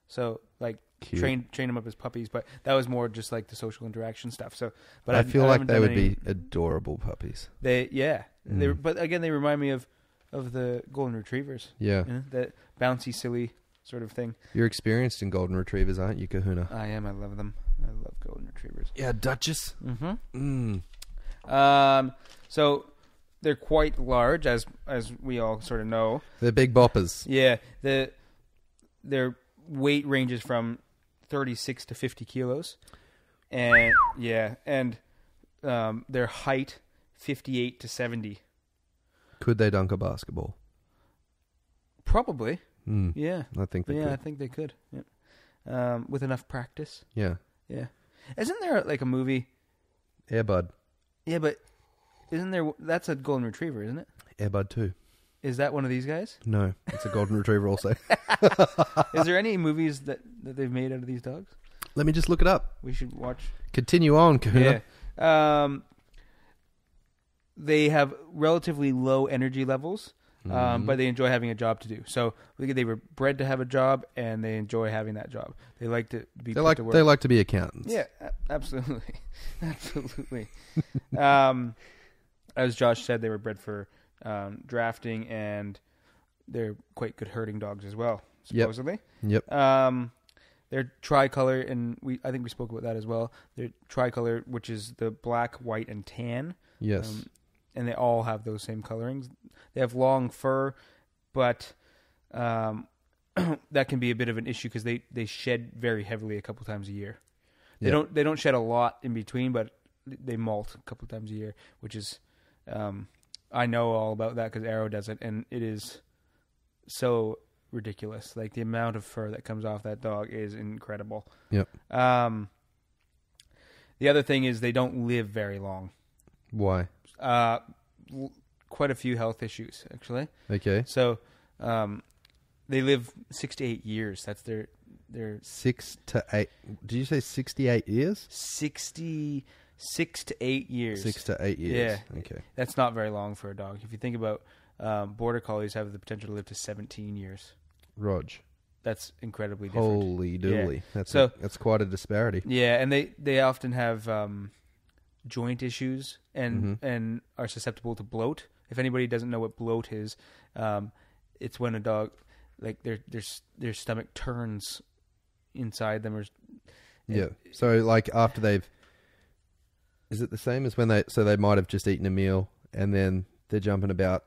so like train them up as puppies, but that was more just like the social interaction stuff. So, but I feel like they would be adorable puppies. But again, they remind me of the golden retrievers. Yeah, you know, that bouncy, silly sort of thing. You're experienced in golden retrievers, aren't you, Kahuna? I am. I love them. I love golden retrievers. Yeah, Duchess. Mm-hmm. So they're quite large, as we all sort of know. They're big boppers. Yeah. Their weight ranges from 36 to 50 kilos, and their height 58 to 70. Could they dunk a basketball? Probably. Mm. Yeah. I think they could. Yeah, I think they could. Yeah. With enough practice. Yeah. Yeah. Isn't there like a movie? Air Bud. Yeah, but isn't there? That's a golden retriever, isn't it? Air Bud 2. Is that one of these guys? No, it's a golden retriever also. Is there any movies that they've made out of these dogs? Let me just look it up. We should watch. Continue on, Kahuna. Yeah. They have relatively low energy levels, but they enjoy having a job to do. So they were bred to have a job, and they enjoy having that job. They like to be put to work. They like to be accountants. Yeah, absolutely. Absolutely. As Josh said, they were bred for drafting, and they're quite good herding dogs as well, supposedly. Yep. They're tricolor, and I think we spoke about that as well. They're tricolor, which is the black, white, and tan. Yes. And they all have those same colorings. They have long fur, but that can be a bit of an issue because they shed very heavily a couple times a year. They don't shed a lot in between, but they molt a couple times a year, which is I know all about that because Arrow does it, and it is so ridiculous. Like the amount of fur that comes off that dog is incredible. Yep. The other thing is they don't live very long. Why? Quite a few health issues, actually. Okay. So, they live 6 to 8 years. That's their 6 to 8. Did you say 68 years? 6 to 8 years. 6 to 8 years. Yeah. Okay. That's not very long for a dog. If you think about border collies have the potential to live to 17 years. Rog. That's incredibly different. Holy dooly. Yeah. That's quite a disparity. Yeah, and they often have joint issues and are susceptible to bloat. If anybody doesn't know what bloat is, it's when a dog, like their stomach turns inside them. So like after is it the same as when they might have just eaten a meal and then they're jumping about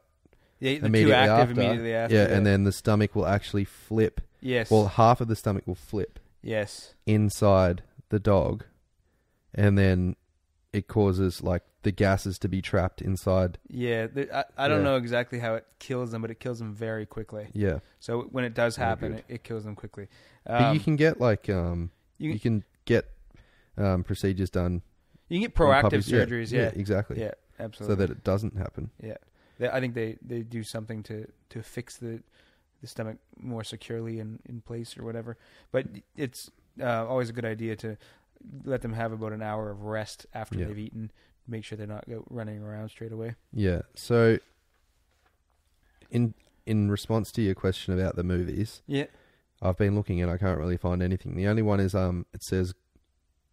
immediately after. Yeah, and then the stomach will actually flip. Yes. Well, half of the stomach will flip. Yes. Inside the dog, and then it causes like the gases to be trapped inside. Yeah, I don't know exactly how it kills them, but it kills them very quickly. Yeah. So when it does happen, it kills them quickly. But you can get like you can get procedures done. You can get proactive surgeries. Yeah, exactly. Yeah, absolutely. So that it doesn't happen. Yeah, I think they do something to fix the stomach more securely in place or whatever. But it's always a good idea to let them have about an hour of rest after they've eaten. Make sure they're not running around straight away. Yeah. So, in response to your question about the movies, I've been looking and I can't really find anything. The only one is it says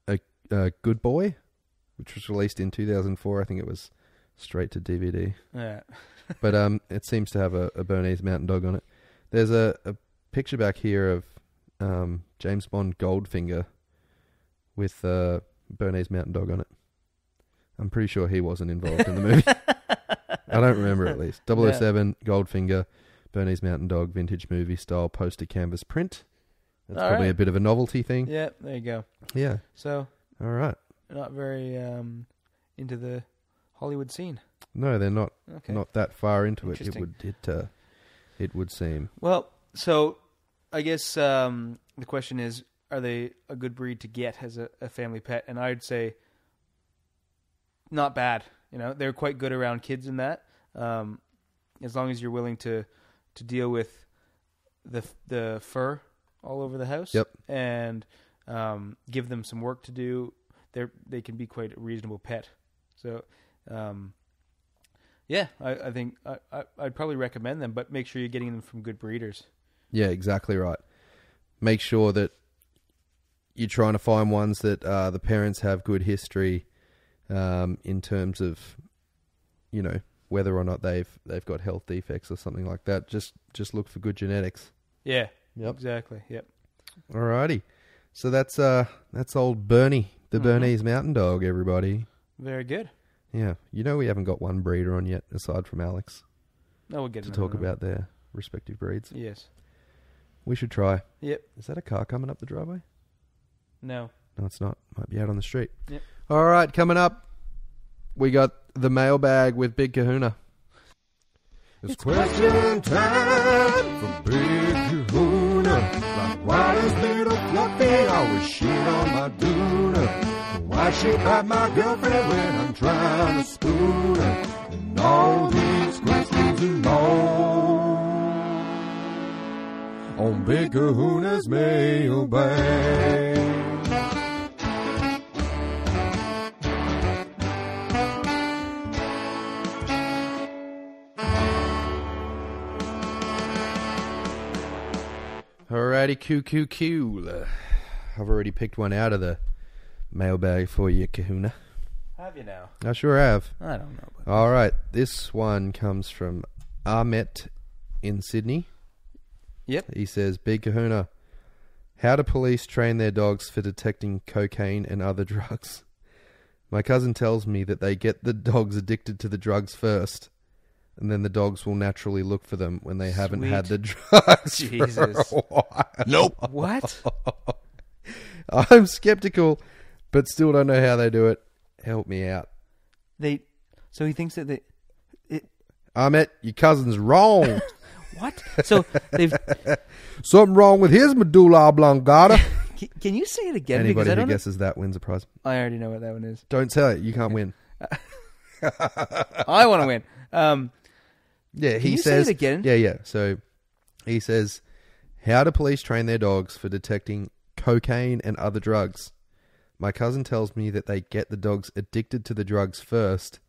a Good Boy, which was released in 2004. I think it was straight to DVD. Yeah. But it seems to have a Bernese Mountain Dog on it. There's a picture back here of James Bond Goldfinger with a Bernese Mountain Dog on it. I'm pretty sure he wasn't involved in the movie. I don't remember at least. 007, Goldfinger, Bernese Mountain Dog vintage movie style poster canvas print. That's All probably right. a bit of a novelty thing. Yeah, there you go. Yeah. So, All right. not very into the Hollywood scene. No, they're not. Okay. Not that far into it. Interesting. It would seem. Well, so I guess the question is, are they a good breed to get as a family pet? And I'd say not bad. You know, they're quite good around kids in that. As long as you're willing to deal with the fur all over the house. Yep. And give them some work to do. They can be quite a reasonable pet. So, yeah, I think I'd probably recommend them, but make sure you're getting them from good breeders. Yeah, exactly right. Make sure that you're trying to find ones that the parents have good history in terms of, you know, whether or not they've got health defects or something like that. Just look for good genetics. Yeah. Yep. Exactly. Yep. Alrighty. So that's old Bernie, the Bernese Mountain Dog, everybody. Very good. Yeah. You know we haven't got one breeder on yet, aside from Alex, No, we'll get to another talk one. about their respective breeds. Yes. We should try. Yep. Is that a car coming up the driveway? No. No, it's not. Might be out on the street. Yep. All right, coming up, we got the mailbag with Big Kahuna. It's question time for Big Kahuna. Like why does little Fluffy always shit on my doona? Why she bite my girlfriend when I'm trying to spoon her? And all these questions and more on Big Kahuna's mailbag. Alrighty, cool. I've already picked one out of the mailbag for you, Kahuna. Have you now? I sure have. I don't know. But All right, this one comes from Ahmet in Sydney. Yep. He says, Big Kahuna, how do police train their dogs for detecting cocaine and other drugs? My cousin tells me that they get the dogs addicted to the drugs first, and then the dogs will naturally look for them when they haven't had the drugs Jesus. for a while. Nope. What? I'm skeptical, but still don't know how they do it. Help me out. So he thinks that Ahmet, your cousin's wrong. what? So they've. Something wrong with his medulla oblongata. Can you say it again? Anybody because I who don't guesses that wins a prize. I already know what that one is. Don't tell it. You can't win. I want to win. Yeah, Can you say it again? Yeah. So he says, how do police train their dogs for detecting cocaine and other drugs? My cousin tells me that they get the dogs addicted to the drugs first,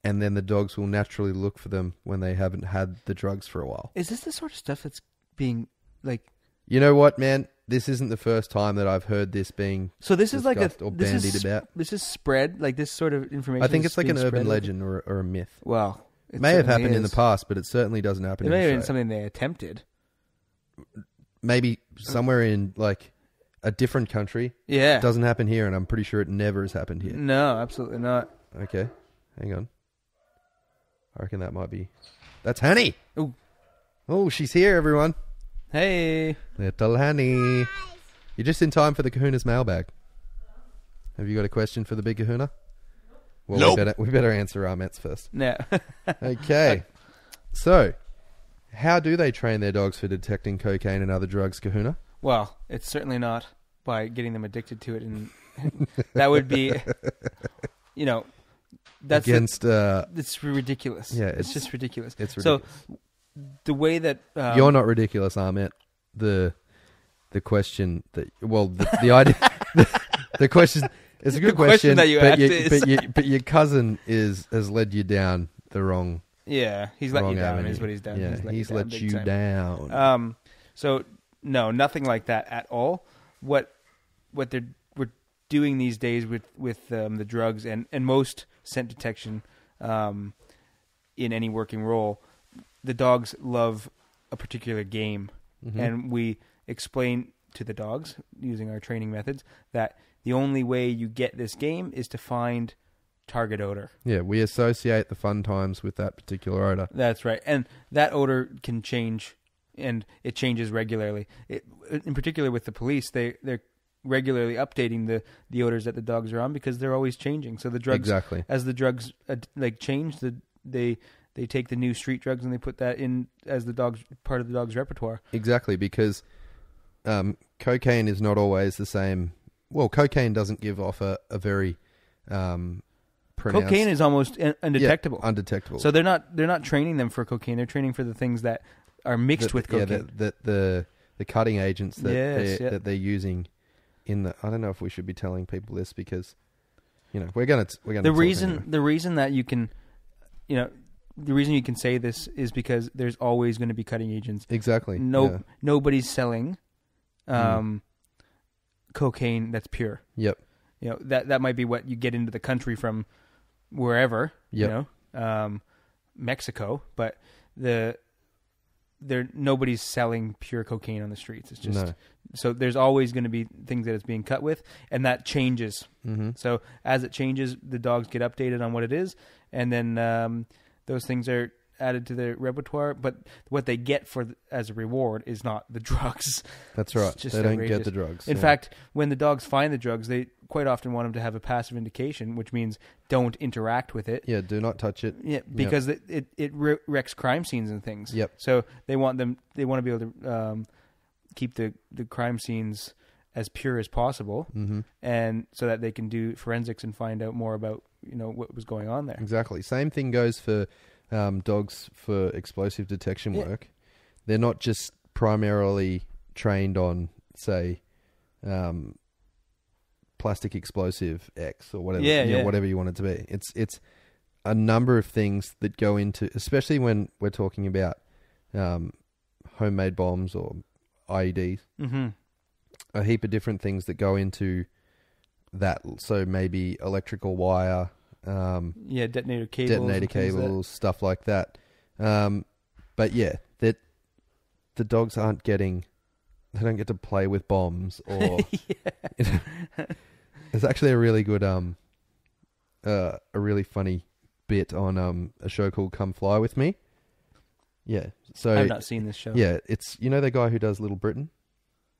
and then the dogs will naturally look for them when they haven't had the drugs for a while. Is this the sort of stuff that's being like? You know what, man? This isn't the first time that I've heard this being So this is like or bandied about. This is spread like this sort of information. I think is it's like an being urban spread. legend or a myth. Well, It may have happened in the past, but it certainly doesn't happen It in may have been Australia. something they attempted. Maybe somewhere in like a different country. Yeah. It doesn't happen here, and I'm pretty sure it never has happened here. No, absolutely not. Okay, hang on. I reckon that might be. That's Hanny. Ooh. Oh, she's here, everyone. Hey. Little Hanny. You're just in time for the Kahuna's mailbag. Have you got a question for the big Kahuna? Well, Nope. we better answer our Mets first. No. Okay. So, how do they train their dogs for detecting cocaine and other drugs, Kahuna? Well, it's certainly not by getting them addicted to it, and that would be, that's Against, it's ridiculous. yeah, it's just ridiculous. it's ridiculous. So the way that You're not ridiculous, Ahmet. The question that the idea the question is a good The question that you but asked but your cousin has led you down the wrong he's let wrong you down. avenue. Is what he's done. Yeah, he's let big you time. down. So no, nothing like that at all. What we're doing these days with the drugs and most scent detection in any working role, the dogs love a particular game, and we explain to the dogs using our training methods that the only way you get this game is to find target odor. Yeah, we associate the fun times with that particular odor. That's right. And that odor can change, and it changes regularly. In particular with the police, they're regularly updating the odors that the dogs are on because they're always changing. So the drugs, Exactly. as the drugs change, they take the new street drugs and they put that in as part of the dog's repertoire. Exactly, because cocaine is not always the same. Well, cocaine doesn't give off a very pronounced... Cocaine is almost undetectable. Yeah, undetectable. So they're not training them for cocaine. They're training for the things that are mixed with cocaine. Yeah, the cutting agents that Yes, they're using in the... I don't know if we should be telling people this because, we're gonna. The reason that you can, the reason you can say this is because there's always going to be cutting agents. Exactly. Nobody's selling cocaine that's pure. Yep. That might be what you get into the country from wherever, Yep. Mexico, but nobody's selling pure cocaine on the streets. It's just so there's always going to be things that it's being cut with, and that changes. Mm-hmm. So as it changes, the dogs get updated on what it is, and then those things are added to their repertoire. But what they get as a reward is not the drugs. That's right. They don't get the drugs. In fact, when the dogs find the drugs, they quite often want them to have a passive indication, which means don't interact with it. Yeah, do not touch it. Yeah, because it wrecks crime scenes and things. Yep. So they want to be able to keep the crime scenes as pure as possible, and so that they can do forensics and find out more about what was going on there. Exactly. Same thing goes for dogs for explosive detection work. They're not just primarily trained on, say, plastic explosive X or whatever, whatever you want it to be. It's a number of things that go into, especially when we're talking about homemade bombs or IEDs. Mm-hmm. A heap of different things that go into that. So maybe electrical wire, detonator cables, stuff like that. But yeah, that the dogs aren't getting. They don't get to play with bombs or. It's actually a really good, a really funny bit on a show called Come Fly With Me. Yeah, so I've not seen this show. Yeah, it's the guy who does Little Britain.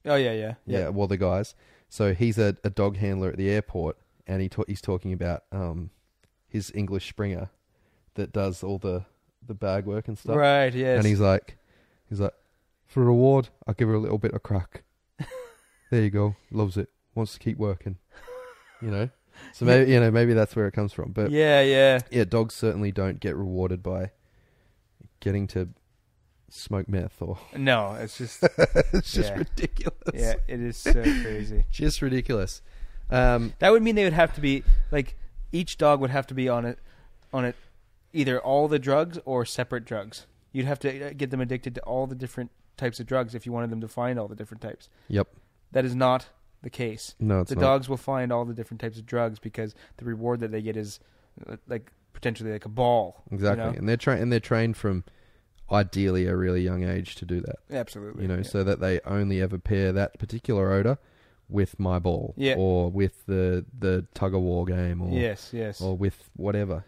Oh yeah. Well, the guys. So he's a dog handler at the airport, and he's talking about his English Springer that does all the bag work and stuff. Right. Yes. And he's like, for a reward, I'll give her a little bit of crack. There you go. Loves it. Wants to keep working. So maybe that's where it comes from. But yeah. Dogs certainly don't get rewarded by getting to smoke meth or no. It's just ridiculous. Yeah, it is so crazy. Just ridiculous. That would mean they would have to be like each dog would have to be on it either all the drugs or separate drugs. You'd have to get them addicted to all the different types of drugs if you wanted them to find all the different types. Yep. That is not the case. No, it's not. The dogs will find all the different types of drugs because the reward that they get is like potentially like a ball. Exactly. And they're trained from ideally a really young age to do that. Absolutely. So that they only ever pair that particular odor with my ball or with the tug of war game or yes, or with whatever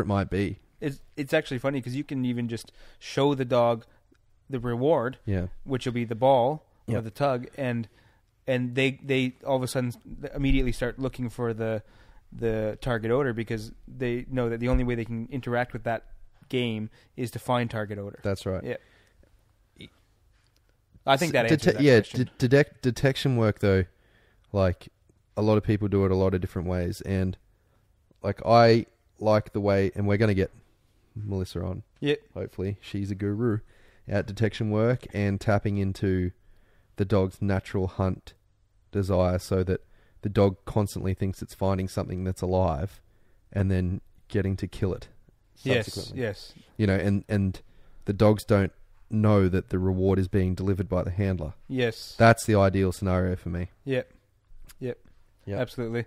it might be. It's actually funny because you can even just show the dog the reward, which will be the ball or the tug, and they all of a sudden immediately start looking for the target odor because they know that the only way they can interact with that game is to find target odor. That's right. Yeah. I think that answers that question. Detection work though, like a lot of people do it a lot of different ways, and like I like the way, and we're going to get Melissa on. Yeah. Hopefully, she's a guru at detection work and tapping into the dog's natural hunt desire, so that the dog constantly thinks it's finding something that's alive, and then getting to kill it. Yes. And the dogs don't know that the reward is being delivered by the handler. Yes. That's the ideal scenario for me. Yep. Absolutely.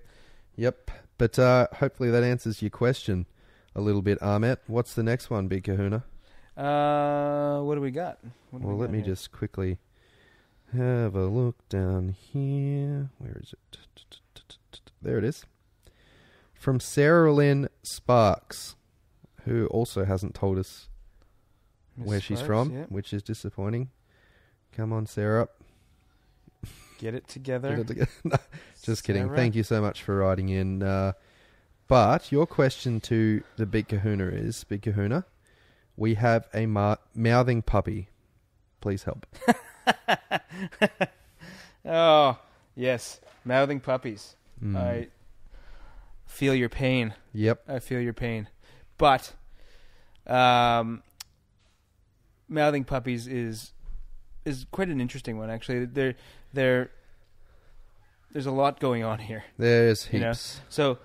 Yep. But hopefully that answers your question a little bit, Ahmet. What's the next one, Big Kahuna? What do we got? Let me just quickly have a look down here. Where is it? There it is. from Sarah Lynn Sparks, who also hasn't told us where she's from, which is disappointing. Come on, Sarah. Get it together. No, just kidding. Thank you so much for writing in. But your question to the Big Kahuna is, Big Kahuna, we have a mouthing puppy. Please help. Oh, yes. Mouthing puppies. I feel your pain. Yep. I feel your pain. But mouthing puppies is quite an interesting one, actually. There's a lot going on here. There's heaps. You know? So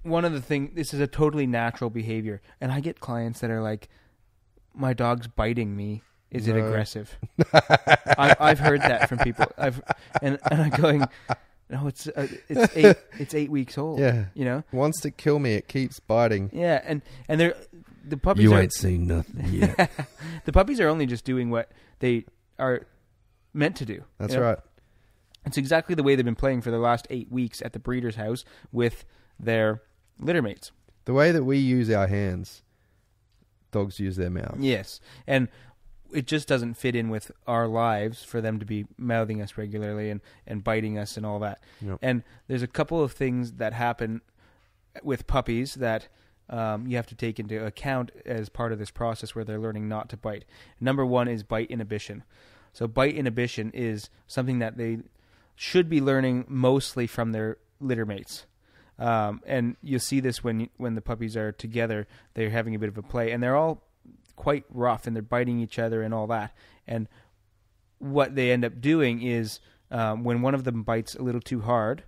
one of the things, this is a totally natural behavior. And I get clients that are like, my dog's biting me. Is it aggressive? I've heard that from people. And I'm going, no, it's 8 weeks old. Yeah, you know, wants to kill me. It keeps biting. Yeah, and the puppies. You ain't seen nothing yet. The puppies are only just doing what they are meant to do. That's right. It's exactly the way they've been playing for the last 8 weeks at the breeder's house with their litter mates. The way that we use our hands, dogs use their mouths. Yes, and it just doesn't fit in with our lives for them to be mouthing us regularly and biting us and all that. Yep. And there's a couple of things that happen with puppies that you have to take into account as part of this process where they're learning not to bite. Number one is bite inhibition. So bite inhibition is something that they should be learning mostly from their litter mates. And you'll see this when the puppies are together, they're having a bit of a play, and they're all quite rough and they're biting each other and all that. And what they end up doing is when one of them bites a little too hard,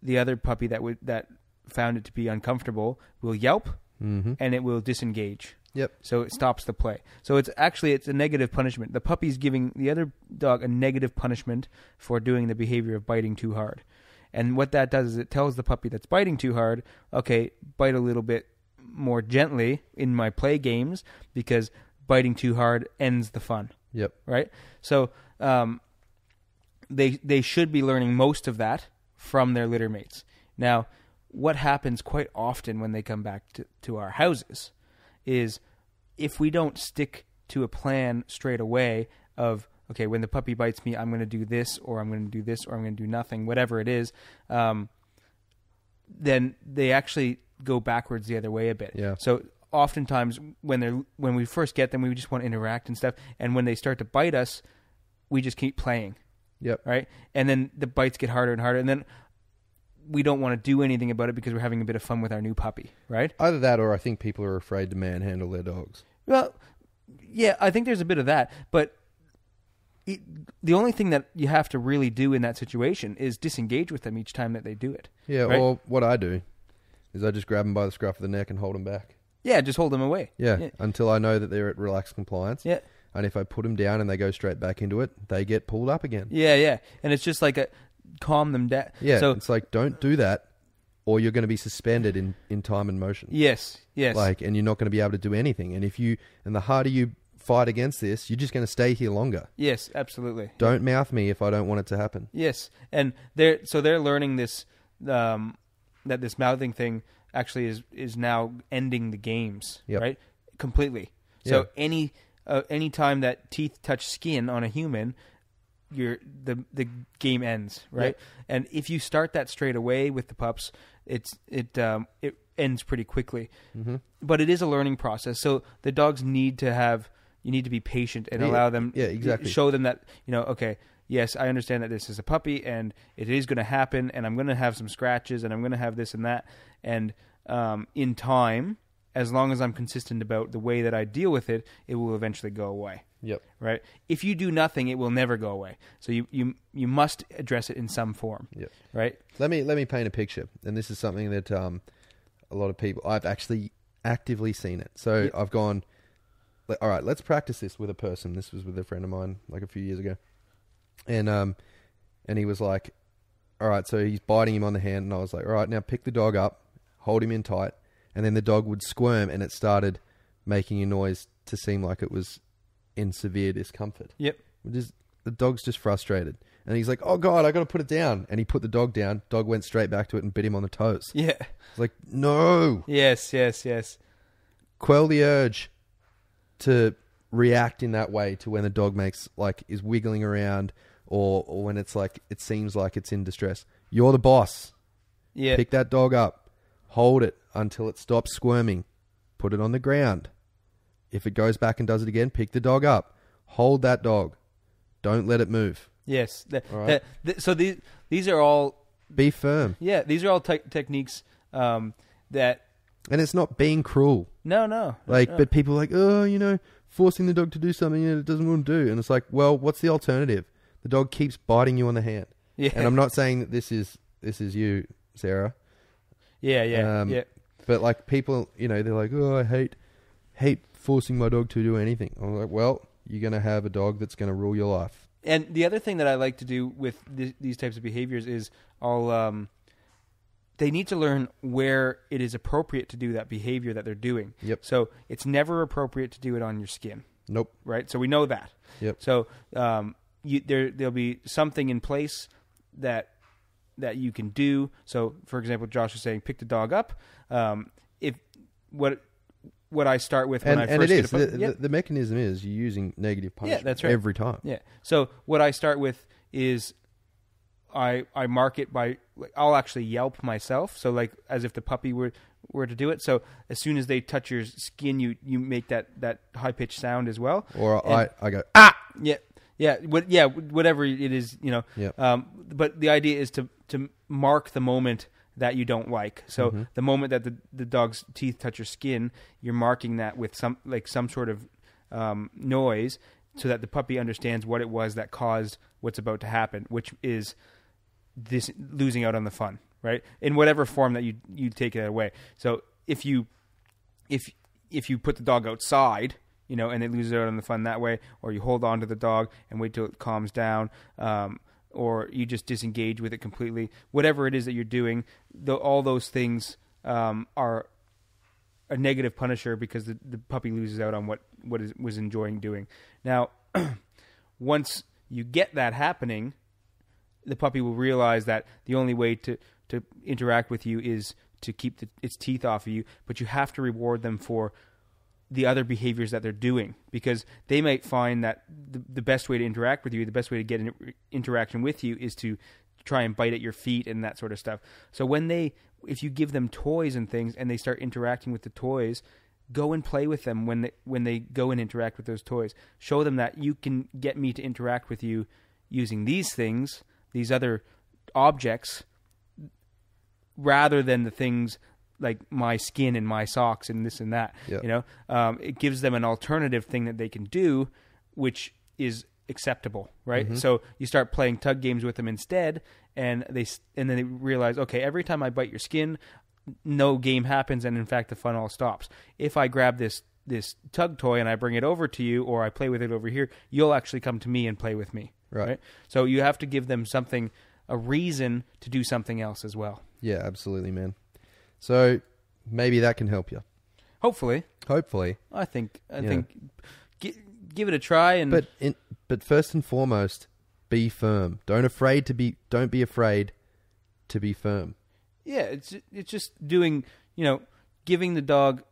the other puppy that found it to be uncomfortable will yelp and it will disengage. Yep. So it stops the play. So it's a negative punishment. The puppy's giving the other dog a negative punishment for doing the behavior of biting too hard. And what that does is it tells the puppy that's biting too hard, okay, bite a little bit more gently in my play games, because biting too hard ends the fun. Yep. Right? So they should be learning most of that from their litter mates. Now, what happens quite often when they come back to our houses is if we don't stick to a plan straight away of, okay, when the puppy bites me, I'm going to do this, or I'm going to do this, or I'm going to do nothing, whatever it is, then they actually go backwards the other way a bit. Yeah. So oftentimes when we first get them, we just want to interact and stuff. And when they start to bite us, we just keep playing. Yep. Right. And then the bites get harder and harder. And then we don't want to do anything about it because we're having a bit of fun with our new puppy. Right. Either that, or I think people are afraid to manhandle their dogs. Well, yeah, I think there's a bit of that. But the only thing that you have to really do in that situation is disengage with them each time that they do it. Yeah. Right? Or what I do is I just grab them by the scruff of the neck and hold them back. Yeah, just hold them away. Yeah, until I know that they're at relaxed compliance. Yeah. And if I put them down and they go straight back into it, they get pulled up again. Yeah. And it's just like calm them down. Yeah, so, it's like, don't do that, or you're going to be suspended in time and motion. Yes. And you're not going to be able to do anything. And the harder you fight against this, you're just going to stay here longer. Yes, absolutely. Don't mouth me if I don't want it to happen. Yes, and they're learning this that this mouthing thing actually is now ending the games, right? Completely. So any time that teeth touch skin on a human, the game ends, right? Yep. And if you start that straight away with the pups, it ends pretty quickly. Mm-hmm. But it is a learning process. So the dogs need to be patient and allow them. Yeah, exactly. Show them that, okay, yes, I understand that this is a puppy and it is going to happen, and I'm going to have some scratches and I'm going to have this and that. And in time, as long as I'm consistent about the way that I deal with it, it will eventually go away. Yep. Right? If you do nothing, it will never go away. So you must address it in some form. Yep. Right? Let me paint a picture. And this is something that a lot of people, I've actually actively seen it. So I've gone, all right, let's practice this with a person. This was with a friend of mine like a few years ago. And he was like, all right, so he's biting him on the hand, and I was like, all right, now pick the dog up, hold him in tight, and then the dog would squirm, and it started making a noise to seem like it was in severe discomfort. Yep. The dog's just frustrated. And he's like, oh, God, I got to put it down. And he put the dog down. Dog went straight back to it and bit him on the toes. Yeah. It's like, no. Yes. Quell the urge to react in that way to when the dog is wiggling around or when it's like, it seems like it's in distress. You're the boss. Yeah. Pick that dog up. Hold it until it stops squirming. Put it on the ground. If it goes back and does it again, pick the dog up. Hold that dog. Don't let it move. Yes. Right. So these are all... Be firm. Yeah, these are all techniques that... And it's not being cruel. No. But people are like, oh, forcing the dog to do something it doesn't want to do. And it's like, well, what's the alternative? The dog keeps biting you on the hand. Yeah. And I'm not saying that this is you, Sarah. Yeah. But like people, they're like, oh, I hate forcing my dog to do anything. I'm like, well, you're going to have a dog that's going to rule your life. And the other thing that I like to do with these types of behaviors is they need to learn where it is appropriate to do that behavior that they're doing. Yep. So it's never appropriate to do it on your skin. Nope. Right? So we know that. Yep. So there'll be something in place that you can do. So, for example, Josh was saying, pick the dog up. If what I start with when I first get a puppy, the mechanism is you're using negative punishment. Yeah, that's right. Every time. Yeah. So what I start with is I mark it by I'll actually yelp myself. So like as if the puppy were to do it. So as soon as they touch your skin, you make that high pitched sound as well. Or I go ah. Yeah. Whatever it is, Yeah. But the idea is to mark the moment that you don't like. So the moment that the dog's teeth touch your skin, you're marking that with some sort of noise, so that the puppy understands what it was that caused what's about to happen, which is this losing out on the fun, right? In whatever form that you take it away. So if you put the dog outside, and it loses out on the fun that way, or you hold on to the dog and wait till it calms down, or you just disengage with it completely. Whatever it is that you're doing, all those things are a negative punisher because the puppy loses out on what was enjoying doing. Now, once you get that happening, the puppy will realize that the only way to interact with you is to keep its teeth off of you, but you have to reward them for the other behaviors that they're doing, because they might find that the best way to interact with you, the best way to get an interaction with you, is to try and bite at your feet and that sort of stuff. So if you give them toys and things and they start interacting with the toys, go and play with them when they go and interact with those toys. Show them that you can get me to interact with you using these things, these other objects, rather than the things like my skin and my socks and this and that. Yep. It gives them an alternative thing that they can do, which is acceptable, right? Mm-hmm. So you start playing tug games with them instead, and then they realize, okay, every time I bite your skin, no game happens, and in fact the fun all stops. If I grab this tug toy and I bring it over to you, or I play with it over here, you'll actually come to me and play with me. Right? So you have to give them a reason to do something else as well. Yeah, absolutely, man. So maybe that can help you. Hopefully. I think give it a try. But first and foremost, be firm. Don't be afraid to be firm. Yeah, it's just doing, giving the dog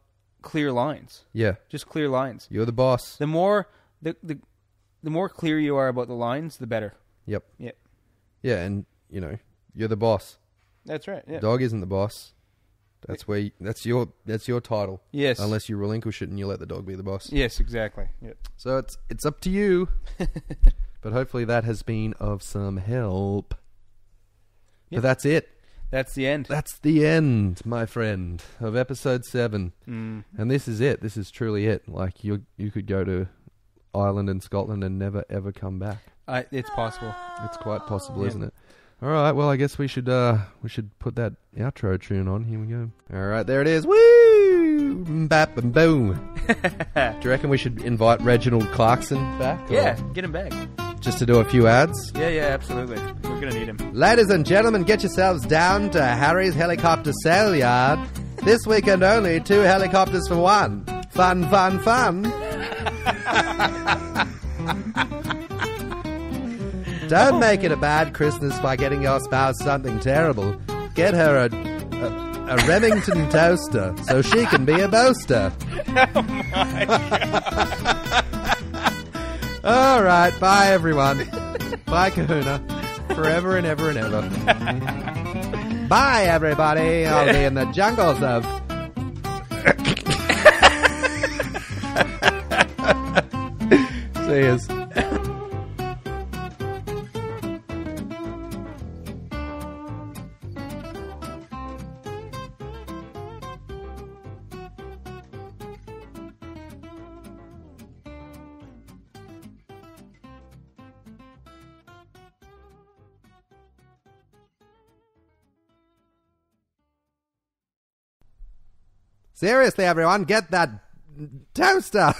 clear lines. Yeah. Just clear lines. You're the boss. The more the more clear you are about the lines, the better. Yep. Yep. Yeah, and you're the boss. That's right. Yeah. The dog isn't the boss. That's your title. Yes. Unless you relinquish it and you let the dog be the boss. Yes, exactly. Yep. So it's up to you. But hopefully that has been of some help. Yep. But that's it. That's the end. That's the end, my friend, of episode 7. Mm. And this is it. This is truly it. Like you could go to Ireland and Scotland and never ever come back. It's possible. It's quite possible, isn't it? All right, well, I guess we should put that outro tune on. Here we go. All right, there it is. Woo! Bap and boom. Do you reckon we should invite Reginald Clarkson back? Yeah, get him back. Just to do a few ads? Yeah, absolutely. We're going to need him. Ladies and gentlemen, get yourselves down to Harry's Helicopter Sale Yard. This weekend only, 2 helicopters for 1. Fun, fun, fun. Don't make it a bad Christmas by getting your spouse something terrible. Get her a Remington toaster so she can be a boaster. Oh my God. All right, bye everyone. Bye Kahuna. Forever and ever and ever. Bye everybody. I'll be in the jungles of... Cheers. Seriously, everyone, get that toaster.